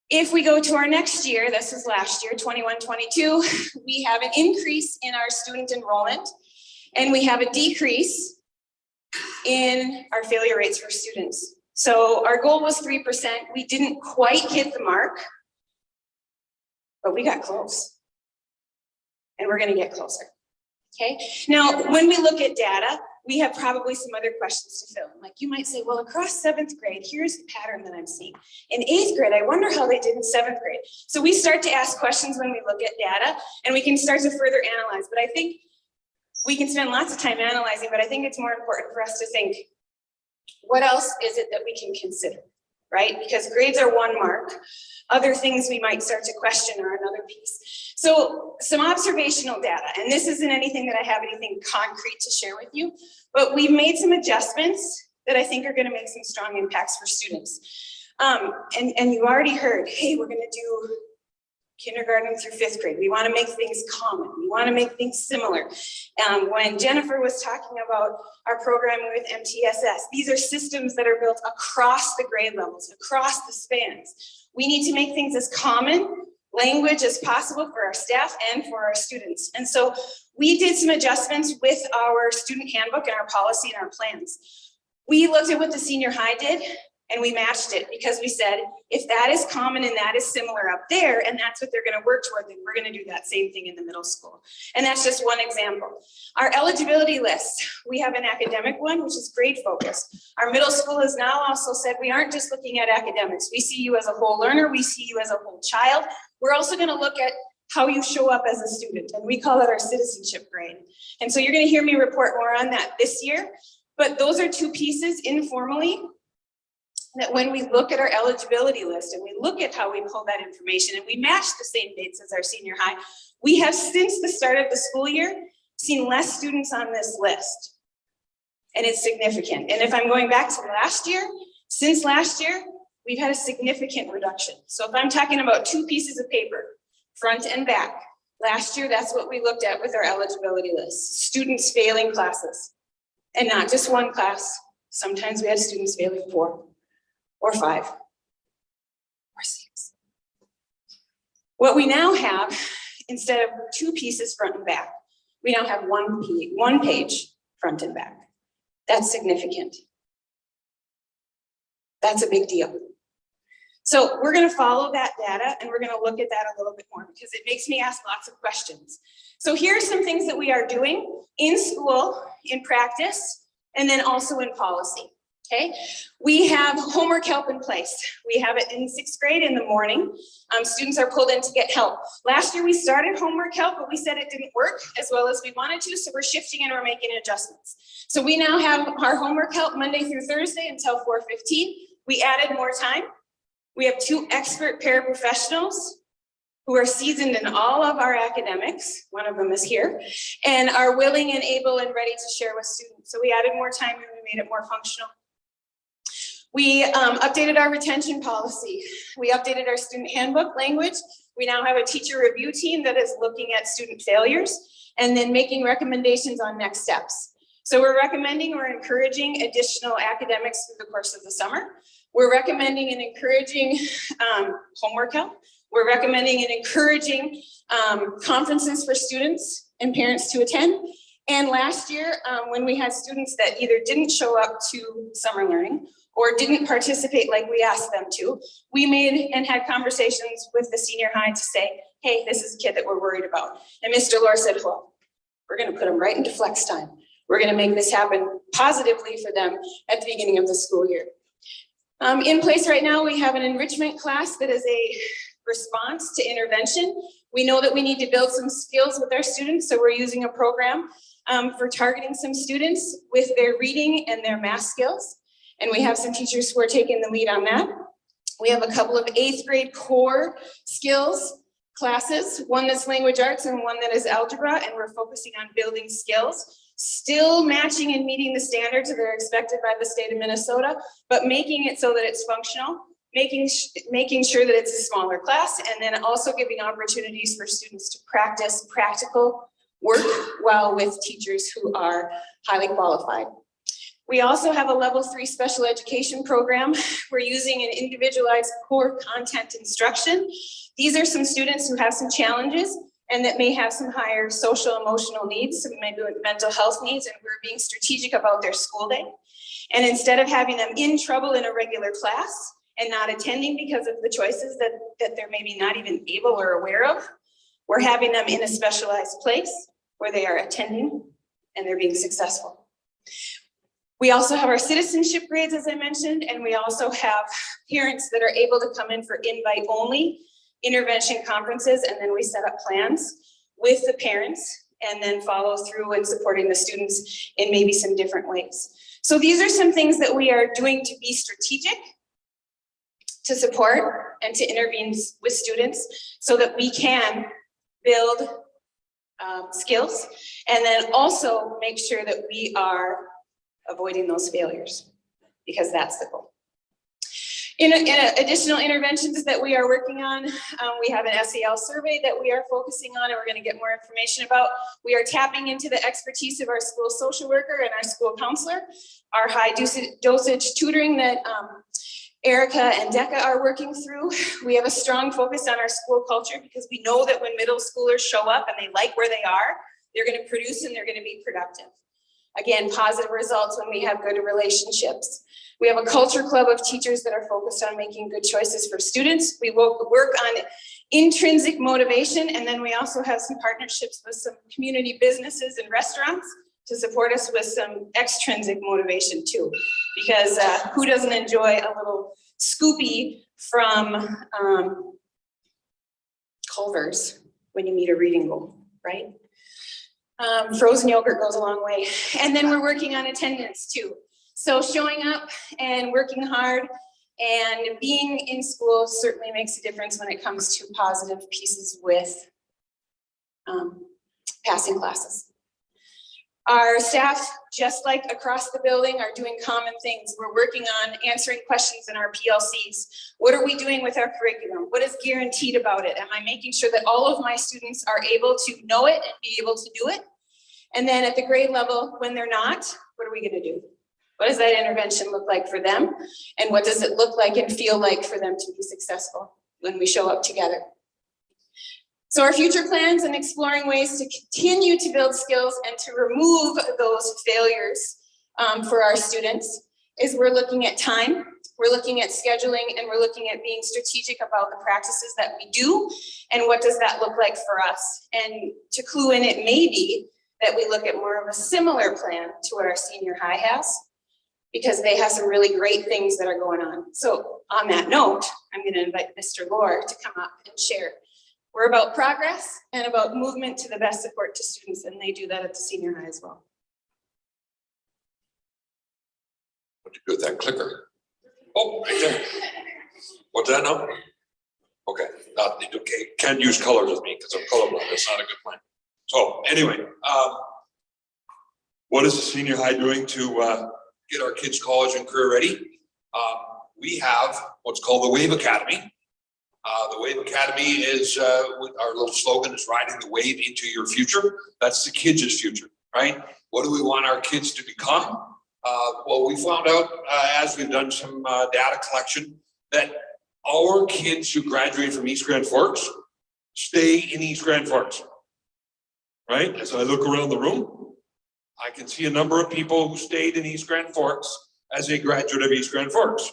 If we go to our next year, this is last year, 21-22, we have an increase in our student enrollment and we have a decrease in our failure rates for students. So our goal was 3%. We didn't quite hit the mark, but we got close and we're gonna get closer, okay? Now, when we look at data, we have probably some other questions to fill in. Like you might say, well, across 7th grade, here's the pattern that I'm seeing. In 8th grade, I wonder how they did in 7th grade. So we start to ask questions when we look at data and we can start to further analyze. But I think we can spend lots of time analyzing, but I think it's more important for us to think, what else is it that we can consider, right? Because grades are one mark. Other things we might start to question are another piece. So some observational data, and this isn't anything that I have anything concrete to share with you, but we've made some adjustments that I think are going to make some strong impacts for students. And you already heard, hey, we're going to do kindergarten through 5th grade. We want to make things common. We want to make things similar. When Jennifer was talking about our program with MTSS, these are systems that are built across the grade levels, across the spans. We need to make things as common language as possible for our staff and for our students. And so we did some adjustments with our student handbook and our policy and our plans. We looked at what the senior high did and we matched it because we said, if that is common and that is similar up there, and that's what they're going to work toward, then we're going to do that same thing in the middle school. And that's just one example. Our eligibility list, we have an academic one, which is grade focused. Our middle school has now also said, we aren't just looking at academics. We see you as a whole learner. We see you as a whole child. We're also going to look at how you show up as a student. And we call that our citizenship grade. And so you're going to hear me report more on that this year. But those are two pieces informally that when we look at our eligibility list and we look at how we pull that information and we match the same dates as our senior high, we have since the start of the school year seen less students on this list. And it's significant. And if I'm going back to last year, since last year, we've had a significant reduction. So if I'm talking about 2 pieces of paper, front and back, last year, that's what we looked at with our eligibility list. Students failing classes. And not just one class. Sometimes we had students failing 4 or 5 or 6. What we now have, instead of 2 pieces front and back, we now have one page front and back. That's significant. That's a big deal. So we're going to follow that data and we're going to look at that a little bit more because it makes me ask lots of questions. So here are some things that we are doing in school, in practice, and then also in policy. Okay, we have homework help in place. We have it in 6th grade in the morning. Students are pulled in to get help. Last year we started homework help, but we said it didn't work as well as we wanted to, so we're shifting and we're making adjustments. So we now have our homework help Monday through Thursday until 4:15. We added more time. We have 2 expert paraprofessionals who are seasoned in all of our academics. One of them is here, and are willing and able and ready to share with students. So we added more time and we made it more functional. We updated our retention policy. We updated our student handbook language. We now have a teacher review team that is looking at student failures and then making recommendations on next steps. So we're recommending or encouraging additional academics through the course of the summer. We're recommending and encouraging homework help. We're recommending and encouraging conferences for students and parents to attend. And last year, when we had students that either didn't show up to summer learning or didn't participate like we asked them to, we made and had conversations with the senior high to say, hey, this is a kid that we're worried about. And Mr. Lohr said, well, we're gonna put them right into flex time. We're gonna make this happen positively for them at the beginning of the school year. In place right now, we have an enrichment class that is a response to intervention. We know that we need to build some skills with our students, so we're using a program for targeting some students with their reading and their math skills. And we have some teachers who are taking the lead on that. We have a couple of 8th grade core skills classes, one that's language arts and one that is algebra, and we're focusing on building skills, still matching and meeting the standards that are expected by the state of Minnesota, but making it so that it's functional, making sure that it's a smaller class, and then also giving opportunities for students to practice practical work while with teachers who are highly qualified. We also have a level 3 special education program. We're using an individualized core content instruction. These are some students who have some challenges and that may have some higher social emotional needs, some maybe with mental health needs, and we're being strategic about their school day. And instead of having them in trouble in a regular class and not attending because of the choices that they're maybe not even able or aware of, we're having them in a specialized place where they are attending and they're being successful. We also have our citizenship grades, as I mentioned, and we also have parents that are able to come in for invite-only intervention conferences, and then we set up plans with the parents and then follow through in supporting the students in maybe some different ways. So these are some things that we are doing to be strategic, to support and to intervene with students so that we can build skills and then also make sure that we are avoiding those failures, because that's the goal. In additional interventions that we are working on, we have an SEL survey that we are focusing on and we're going to get more information about. We are tapping into the expertise of our school social worker and our school counselor, our high dosage tutoring that Erica and Decca are working through. We have a strong focus on our school culture because we know that when middle schoolers show up and they like where they are, they're going to produce and they're going to be productive. Again, positive results when we have good relationships. We have a culture club of teachers that are focused on making good choices for students. We will work on intrinsic motivation, and then we also have some partnerships with some community businesses and restaurants to support us with some extrinsic motivation too. Because who doesn't enjoy a little scoopy from Culver's when you meet a reading goal, right? Frozen yogurt goes a long way. And then we're working on attendance too. So showing up and working hard and being in school certainly makes a difference when it comes to positive pieces with passing classes. Our staff, just like across the building, are doing common things. We're working on answering questions in our PLCs. What are we doing with our curriculum? What is guaranteed about it? Am I making sure that all of my students are able to know it and be able to do it? And then at the grade level, when they're not, what are we going to do? What does that intervention look like for them? And what does it look like and feel like for them to be successful when we show up together? So our future plans and exploring ways to continue to build skills and to remove those failures for our students is we're looking at time, we're looking at scheduling, and we're looking at being strategic about the practices that we do and what does that look like for us. And to clue in, it may be that we look at more of a similar plan to what our senior high has, because they have some really great things that are going on. So on that note, I'm going to invite Mr. Lohr to come up and share. We're about progress and about movement to the best support to students, and they do that at the senior high as well. What you do with that clicker? Oh, right there. What's that now? Okay, okay, can't use colors with me because I'm colorblind. That's not a good plan. So anyway, what is the senior high doing to get our kids college and career ready? We have what's called the WAVE Academy. The WAVE Academy is, our little slogan is riding the wave into your future. That's the kids' future, right? What do we want our kids to become? Well, we found out as we've done some data collection that our kids who graduate from East Grand Forks stay in East Grand Forks, right? As I look around the room, I can see a number of people who stayed in East Grand Forks as a graduate of East Grand Forks,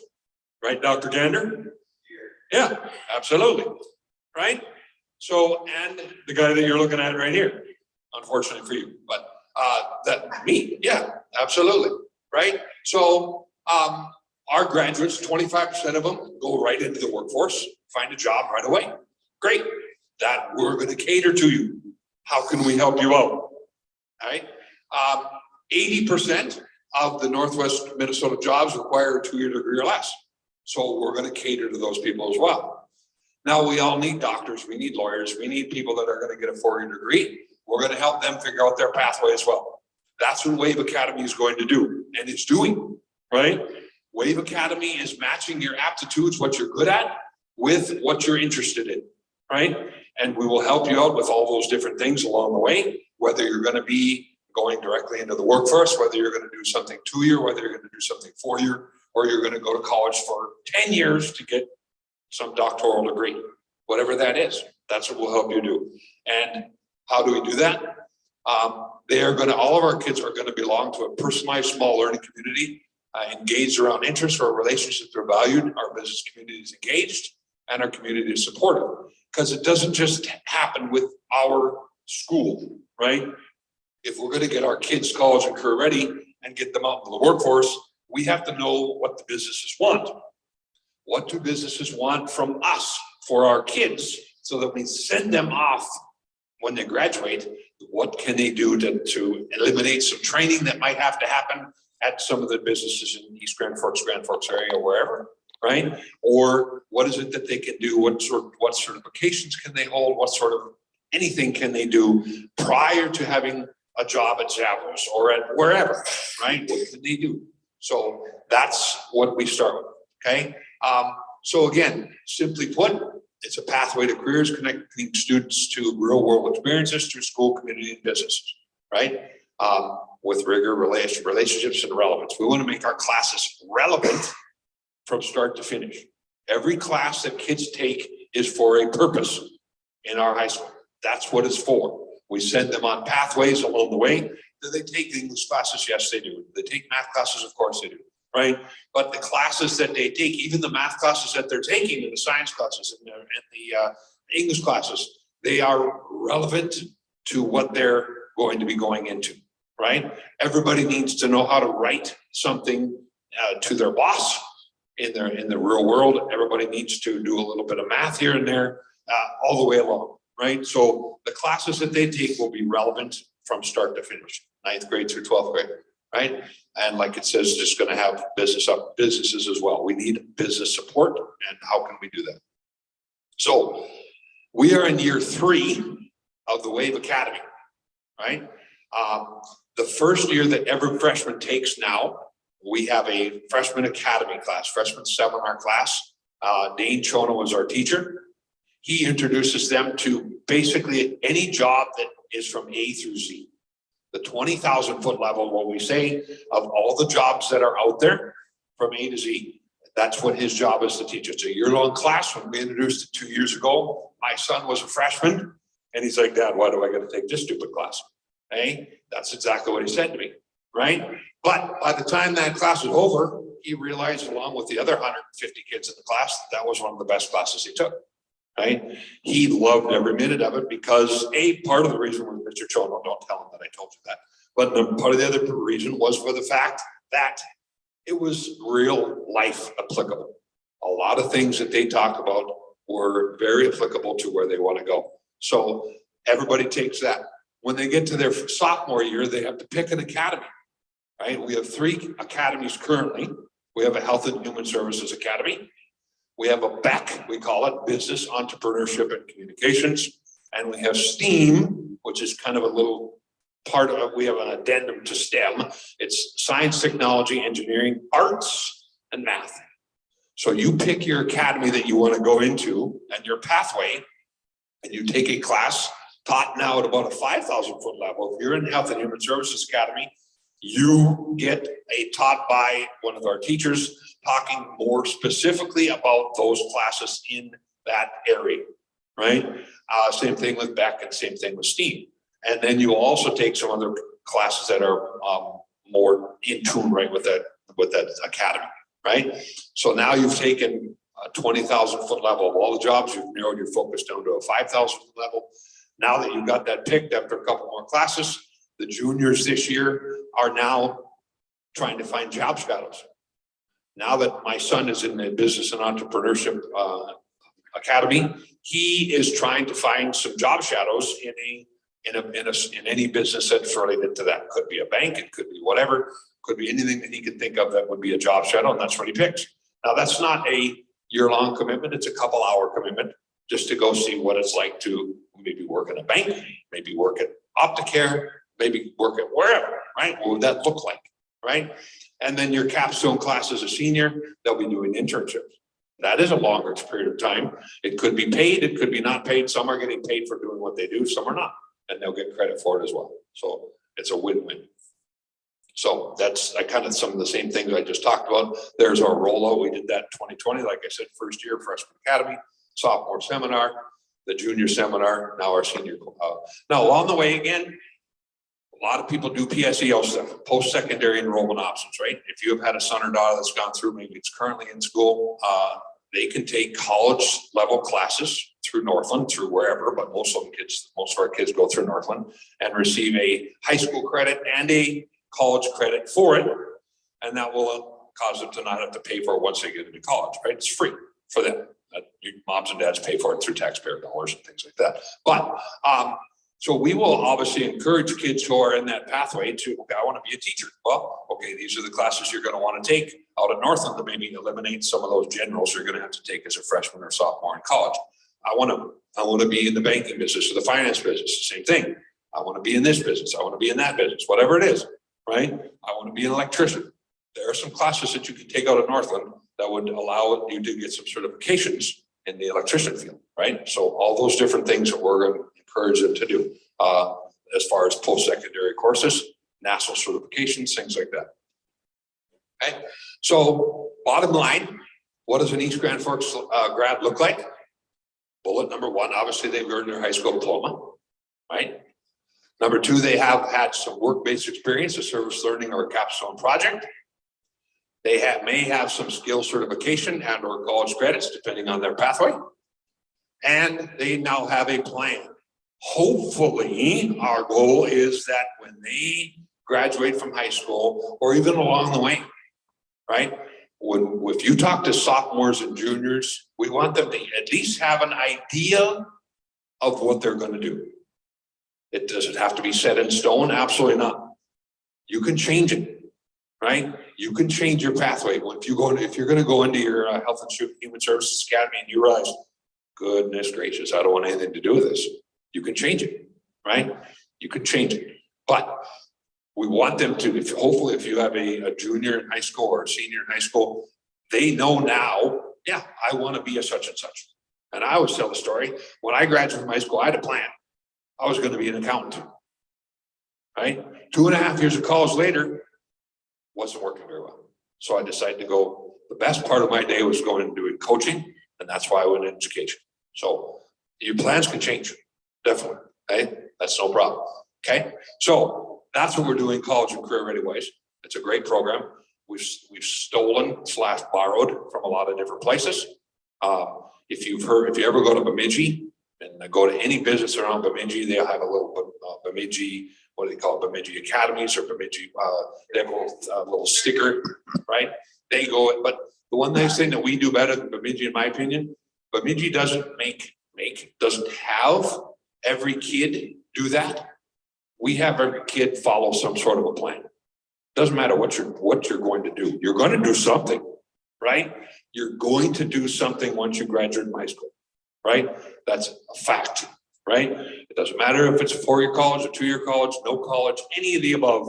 right, Dr. Gander? Yeah, absolutely, right? So, and the guy that you're looking at right here, unfortunately for you, but that me, yeah, absolutely, right? So, our graduates, 25% of them go right into the workforce, find a job right away. Great, that we're going to cater to you. How can we help you out? All right, 80% of the Northwest Minnesota jobs require a 2-year degree or less. So we're going to cater to those people as well. Now we all need doctors, we need lawyers, we need people that are going to get a 4-year degree. We're going to help them figure out their pathway as well. That's what WAVE Academy is going to do, and it's doing, right? WAVE Academy is matching your aptitudes, what you're good at, with what you're interested in, right? And we will help you out with all those different things along the way, whether you're going to be going directly into the workforce, whether you're going to do something 2-year, whether you're going to do something 4-year, or you're going to go to college for 10 years to get some doctoral degree, whatever that is. That's what we'll help you do. And how do we do that? All of our kids are going to belong to a personalized small learning community, engaged around interests or relationships that are valued. Our business community is engaged and our community is supportive, because it doesn't just happen with our school, right? If we're going to get our kids college and career ready and get them out into the workforce, we have to know what the businesses want. What do businesses want from us for our kids, so that we send them off when they graduate? What can they do to eliminate some training that might have to happen at some of the businesses in East Grand Forks area, wherever, right? Or what is it that they can do? What certifications can they hold? What sort of anything can they do prior to having a job at Zappos or at wherever, right? What can they do? So that's what we start with, okay? So again, simply put, it's a pathway to careers, connecting students to real world experiences through school, community, and businesses, right? With rigor, relationships, and relevance. We want to make our classes relevant from start to finish. Every class that kids take is for a purpose in our high school. That's what it's for. We send them on pathways along the way. Do they take English classes? Yes, they do. Do they take math classes? Of course they do, right? But the classes that they take, even the math classes that they're taking, and the science classes and the English classes, they are relevant to what they're going to be going into, right? Everybody needs to know how to write something to their boss in the real world. Everybody needs to do a little bit of math here and there, all the way along, right? So the classes that they take will be relevant from start to finish, 9th grade through 12th grade, right? And like it says, just going to have businesses as well. We need business support, and how can we do that? So we are in year 3 of the WAVE Academy, right? The first year that every freshman takes now, we have a freshman academy class, freshman seminar class. Dane Chono is our teacher. He introduces them to basically any job that is from A through Z. The 20,000 foot level, what we say, of all the jobs that are out there from A to Z, that's what his job is to teach. It's a year-long class. When we introduced it 2 years ago, my son was a freshman. And he's like, Dad, why do I gotta take this stupid class? Hey, that's exactly what he said to me, right? But by the time that class was over, he realized, along with the other 150 kids in the class, that was one of the best classes he took, right? He loved every minute of it because part of the reason was Mr. Chono, don't tell him that I told you that. But part of the other reason was for the fact that it was real life applicable. A lot of things that they talk about were very applicable to where they want to go. So everybody takes that. When they get to their sophomore year, they have to pick an academy, right? We have 3 academies currently. We have a Health and Human Services Academy. We have a BEC, we call it Business, Entrepreneurship and Communications. And we have STEAM, which is kind of a little part of, we have an addendum to STEM. It's science, technology, engineering, arts, and math. So you pick your academy that you want to go into and your pathway, and you take a class taught now at about a 5,000 foot level. If you're in Health and Human Services Academy, you get taught by one of our teachers talking more specifically about those classes in that area, right? Same thing with BEC and same thing with STEAM. And then you also take some other classes that are more in tune, right, with that academy, right? So now you've taken a 20,000 foot level of all the jobs, you've narrowed your focus down to a 5,000 foot level. Now that you've got that picked after a couple more classes, the juniors this year are now trying to find job shadows. Now that my son is in the Business and Entrepreneurship Academy, he is trying to find some job shadows in any business that's related to that. Could be a bank, it could be whatever, could be anything that he could think of that would be a job shadow, and that's what he picks. Now that's not a year-long commitment, it's a couple-hour commitment just to go see what it's like to maybe work in a bank, maybe work at Opticare, maybe work at wherever, right? What would that look like, right? And then your capstone class as a senior, they'll be doing internships. That is a longer period of time. It could be paid, it could be not paid. Some are getting paid for doing what they do, some are not, and they'll get credit for it as well. So it's a win-win. So that's kind of some of the same things I just talked about. There's our rollout. We did that in 2020, like I said, first year freshman academy, sophomore seminar, the junior seminar, now our senior. Now along the way again, a lot of people do PSEO stuff, post-secondary enrollment options, right? If you have had a son or daughter that's gone through, maybe it's currently in school, they can take college level classes through Northland, through wherever, but most of our kids go through Northland and receive a high school credit and a college credit for it. And that will cause them to not have to pay for it once they get into college, right? It's free for them. Your moms and dads pay for it through taxpayer dollars and things like that. But so we will obviously encourage kids who are in that pathway to, okay, I want to be a teacher. Well, okay, these are the classes you're going to want to take out at Northland to maybe eliminate some of those generals you're going to have to take as a freshman or sophomore in college. I want to be in the banking business or the finance business, same thing. I want to be in this business. I want to be in that business, whatever it is, right? I want to be an electrician. There are some classes that you can take out at Northland that would allow you to get some certifications in the electrician field, right? So all those different things that we're going to encourage them to do as far as post-secondary courses, national certifications, things like that. Okay, so bottom line, what does an East Grand Forks grad look like? Bullet number one, obviously they've earned their high school diploma, right? Number two, they have had some work-based experience, a service learning or a capstone project. They may have some skill certification and or college credits, depending on their pathway. And they now have a plan. Hopefully, our goal is that when they graduate from high school or even along the way, right? If you talk to sophomores and juniors, we want them to at least have an idea of what they're going to do. It doesn't have to be set in stone. Absolutely not. You can change it, right? You can change your pathway. If you're going to go into your Health and Human Services Academy and you realize, goodness gracious, I don't want anything to do with this. You can change it, right? You can change it. But we want them to, hopefully if you have a junior in high school or a senior in high school, they know now, yeah, I want to be a such and such. And I always tell the story, when I graduated from high school, I had a plan. I was going to be an accountant, right? 2.5 years of college later, wasn't working very well. So I decided to go, the best part of my day was going and doing coaching, and that's why I went into education. So your plans can change. definitely, okay? That's no problem, okay? So that's what we're doing, college and career ready ways. It's a great program. We've stolen / borrowed from a lot of different places. If you ever go to Bemidji and go to any business around Bemidji, they'll have a little Bemidji, what do they call it? Bemidji Academies or Bemidji, they have a little sticker, right? They go, but the one nice thing that we do better than Bemidji, in my opinion, Bemidji doesn't doesn't have every kid do that. We have every kid follow some sort of a plan. Doesn't matter what you're going to do. You're going to do something, right? You're going to do something once you graduate from high school, right? That's a fact, right? It doesn't matter if it's a 4-year college, a 2-year college, no college, any of the above.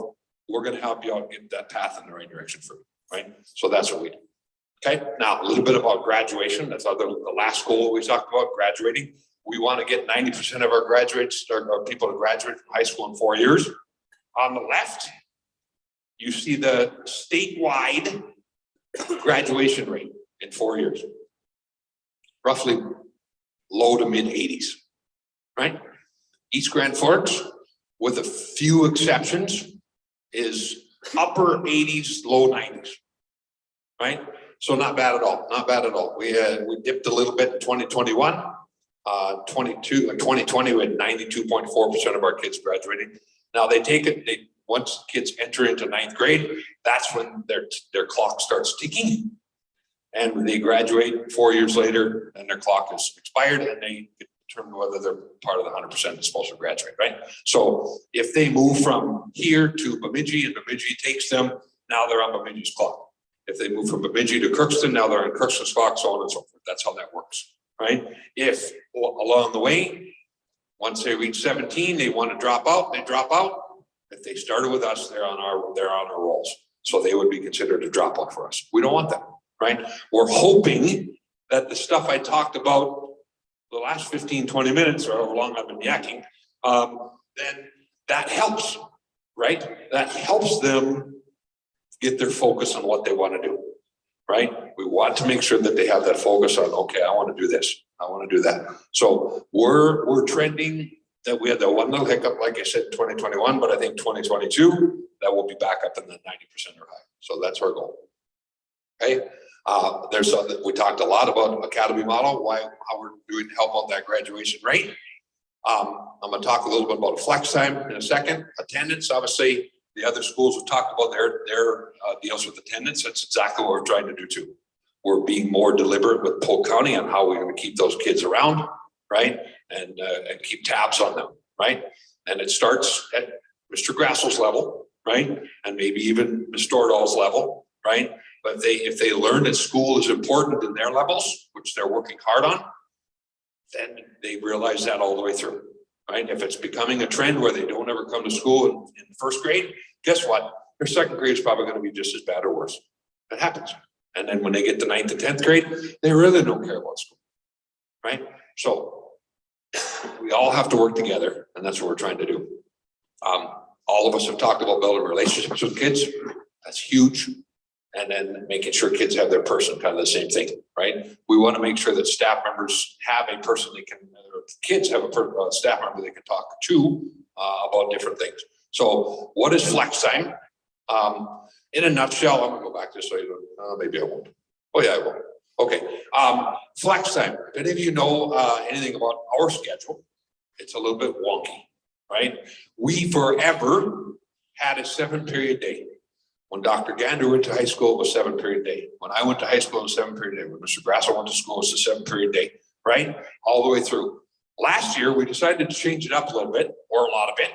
We're going to help you out get that path in the right direction for you, right? So that's what we do. Okay, now a little bit about graduation. That's the last goal we talked about, graduating. We want to get 90% of our graduates, our people to graduate from high school in 4 years. On the left, you see the statewide graduation rate in 4 years. Roughly low to mid 80s, right? East Grand Forks, with a few exceptions, is upper 80s, low 90s, right? So not bad at all, not bad at all. We dipped a little bit in 2021. 2020, we had 92.4% of our kids graduating. Now once kids enter into 9th grade, that's when their clock starts ticking. And when they graduate 4 years later and their clock is expired, and they determine whether they're part of the 100% that's supposed to graduate, right? So if they move from here to Bemidji and Bemidji takes them, now they're on Bemidji's clock. If they move from Bemidji to Crookston, now they're on Crookston's clock, so on and so forth. That's how that works, right? If along the way, once they reach 17, they want to drop out, they drop out. If they started with us, they're on our rolls. So they would be considered a dropout for us. We don't want that, right? We're hoping that the stuff I talked about the last 15, 20 minutes, or however long I've been yakking, then that helps, right? That helps them get their focus on what they want to do, right? We want to make sure that they have that focus on, okay, I want to do this, I want to do that. So we're trending that we had that one little hiccup, like I said, 2021, but I think 2022, that will be back up in the 90% or high. So that's our goal. Okay. We talked a lot about academy model, how we're doing to help out that graduation rate. I'm going to talk a little bit about flex time in a second. Attendance, obviously, the other schools have talked about their deals with attendance. That's exactly what we're trying to do too. We're being more deliberate with Polk County on how we're going to keep those kids around, right? And keep tabs on them, right? And it starts at Mr. Grassel's level, right? And maybe even Ms. Stordahl's level, right? But if they learn that school is important in their levels, which they're working hard on, then they realize that all the way through, right? If it's becoming a trend where they don't ever come to school in 1st grade, guess what? Their 2nd grade is probably going to be just as bad or worse. It happens. And then when they get to 9th and 10th grade, they really don't care about school, right? So we all have to work together, and that's what we're trying to do. All of us have talked about building relationships with kids. That's huge. And then making sure kids have their person, kind of the same thing, right? We want to make sure that staff members have a person they can, or kids have a staff member they can talk to about different things. So what is flex time? In a nutshell, I'm gonna go back this way. Maybe I won't. Oh yeah, I will. Okay. Flex time. If any of you know anything about our schedule, it's a little bit wonky, right? We forever had a 7-period day. When Dr. Gander went to high school, it was 7-period day. When I went to high school, it was 7-period day. When Mr. Grassel went to school, it was a 7-period day, right? All the way through. Last year, we decided to change it up a little bit, or a lot of it.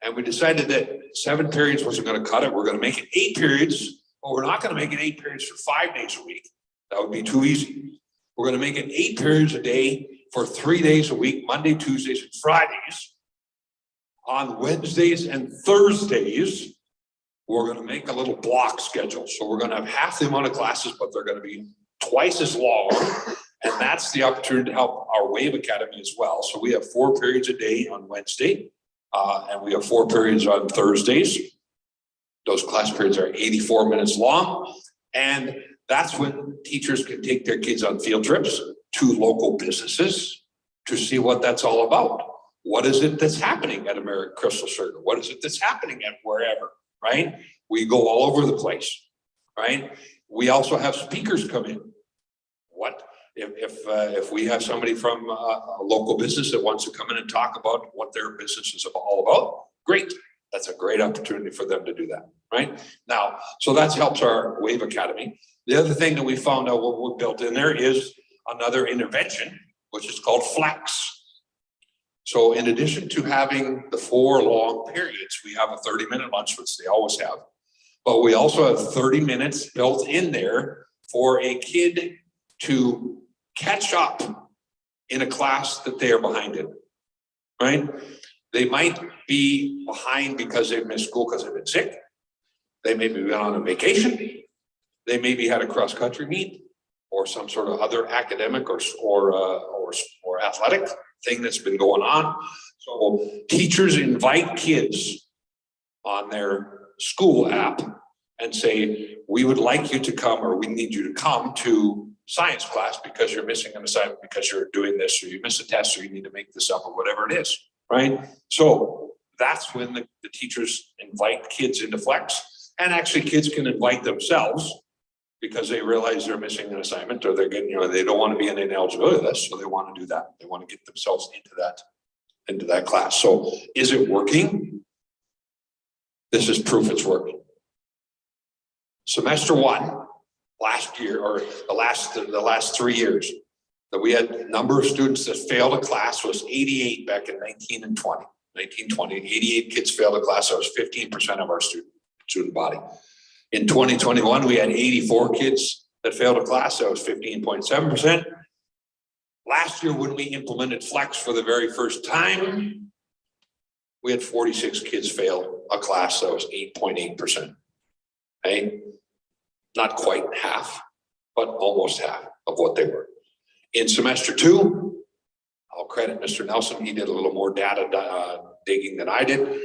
And we decided that 7 periods wasn't going to cut it. We're going to make it 8 periods, but we're not going to make it 8 periods for 5 days a week. That would be too easy. We're going to make it 8 periods a day for 3 days a week, Monday, Tuesdays, and Fridays. On Wednesdays and Thursdays, we're going to make a little block schedule. So we're going to have half the amount of classes, but they're going to be twice as long. And that's the opportunity to help our WAVE Academy as well. So we have 4 periods a day on Wednesday, and we have 4 periods on Thursdays. Those class periods are 84 minutes long. And that's when teachers can take their kids on field trips to local businesses to see what that's all about. What is it that's happening at American Crystal Sugar? What is it that's happening at wherever, right? We go all over the place, right? We also have speakers come in. What if we have somebody from a local business that wants to come in and talk about what their business is all about? Great. That's a great opportunity for them to do that, right? Now, so that helps our WAVE Academy. The other thing that we found out what we built in there is another intervention, which is called Flex. So in addition to having the 4 long periods, we have a 30-minute lunch, which they always have, but we also have 30 minutes built in there for a kid to catch up in a class that they are behind in, right? They might be behind because they've missed school because they've been sick. They may be on a vacation. They maybe had a cross-country meet or some sort of other academic or athletic thing that's been going on. So teachers invite kids on their school app and say, we would like you to come, or we need you to come to science class because you're missing an assignment, because you're doing this, or you missed a test, or you need to make this up, or whatever it is, right? So that's when the teachers invite kids into Flex, and actually kids can invite themselves because they realize they're missing an assignment, or they're getting, they don't want to be in an eligibility list, so they want to do that. They want to get themselves into that class. So is it working? This is proof it's working. Semester 1 last year, or the last 3 years, that we had number of students that failed a class was 88 back in 19 and 20. 1920, 88 kids failed a class. That was 15% of our student body. In 2021, we had 84 kids that failed a class. That was 15.7%. Last year, when we implemented Flex for the very first time, we had 46 kids fail a class. That was 8.8%. Okay? Not quite half, but almost half of what they were. In semester 2, I'll credit Mr. Nelson. He did a little more data digging than I did.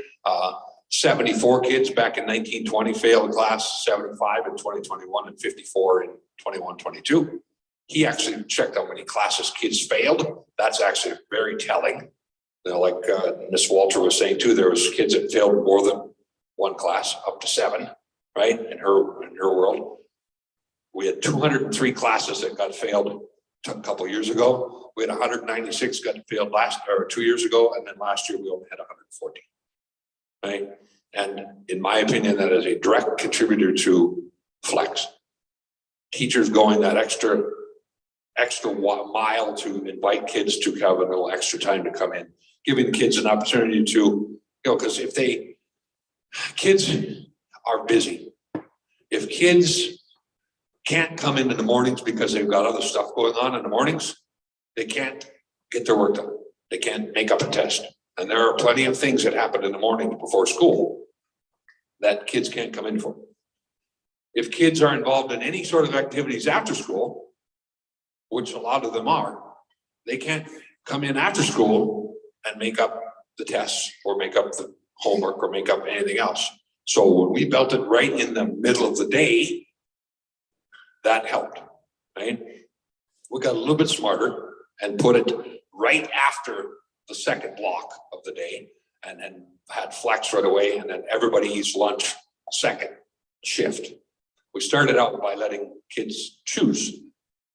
74 kids back in 1920 failed a class, 75 in 2021, and 54 in 21-22. He actually checked how many classes kids failed. That's actually very telling. Like Ms. Walter was saying too, there was kids that failed more than one class, up to 7, right? In her world. We had 203 classes that got failed a couple of years ago. We had 196 got failed 2 years ago, and then last year we only had 114. Right? And in my opinion, that is a direct contributor to Flex. Teachers going that extra mile to invite kids to have a little extra time to come in, giving kids an opportunity to, because if kids are busy. If kids can't come in the mornings because they've got other stuff going on in the mornings, they can't get their work done. They can't make up a test. And there are plenty of things that happen in the morning before school that kids can't come in for. If kids are involved in any sort of activities after school, which a lot of them are, they can't come in after school and make up the tests or make up the homework or make up anything else. So when we built it right in the middle of the day, that helped, right? We got a little bit smarter and put it right after the second block of the day, and then had Flex right away, and then everybody eats lunch second shift. We started out by letting kids choose,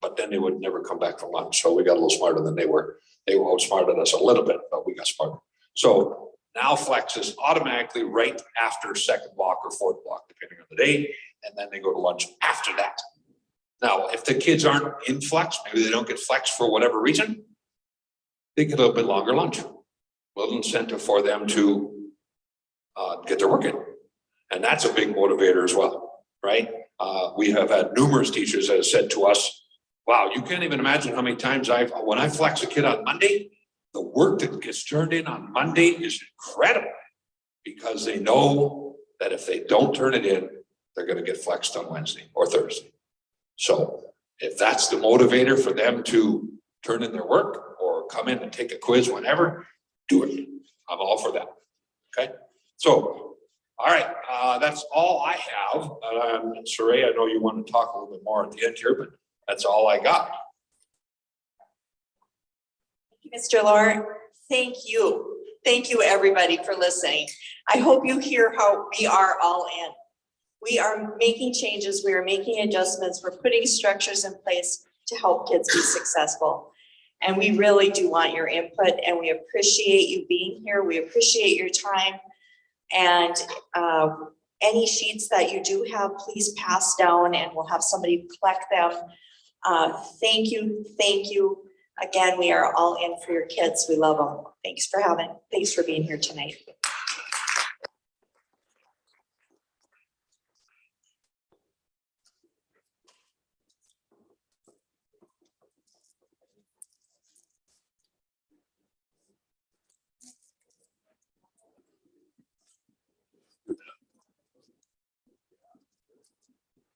but then they would never come back for lunch. So we got a little smarter than they were. They were outsmarted us a little bit, but we got smarter. So now Flex is automatically right after second block or fourth block, depending on the day, and then they go to lunch after that. Now, if the kids aren't in Flex, maybe they don't get Flex for whatever reason, they get a little bit longer lunch. A little incentive for them to get their work in. And that's a big motivator as well, right? We have had numerous teachers that have said to us, wow, you can't even imagine how many times when I Flex a kid on Monday, the work that gets turned in on Monday is incredible, because they know that if they don't turn it in, they're going to get Flexed on Wednesday or Thursday. So if that's the motivator for them to turn in their work or come in and take a quiz whenever, do it. I'm all for that. Okay. So, all right. That's all I have. Saray, I know you want to talk a little bit more at the end here, but that's all I got. Mr. Lawrence, Thank you. Thank you, everybody, for listening. I hope you hear how we are all in. We are making changes, we are making adjustments, we're putting structures in place to help kids be successful. And we really do want your input, and we appreciate you being here. We appreciate your time. And any sheets that you do have, please pass down and we'll have somebody collect them. Thank you, thank you. Again, we are all in for your kids. We love them. Thanks for being here tonight.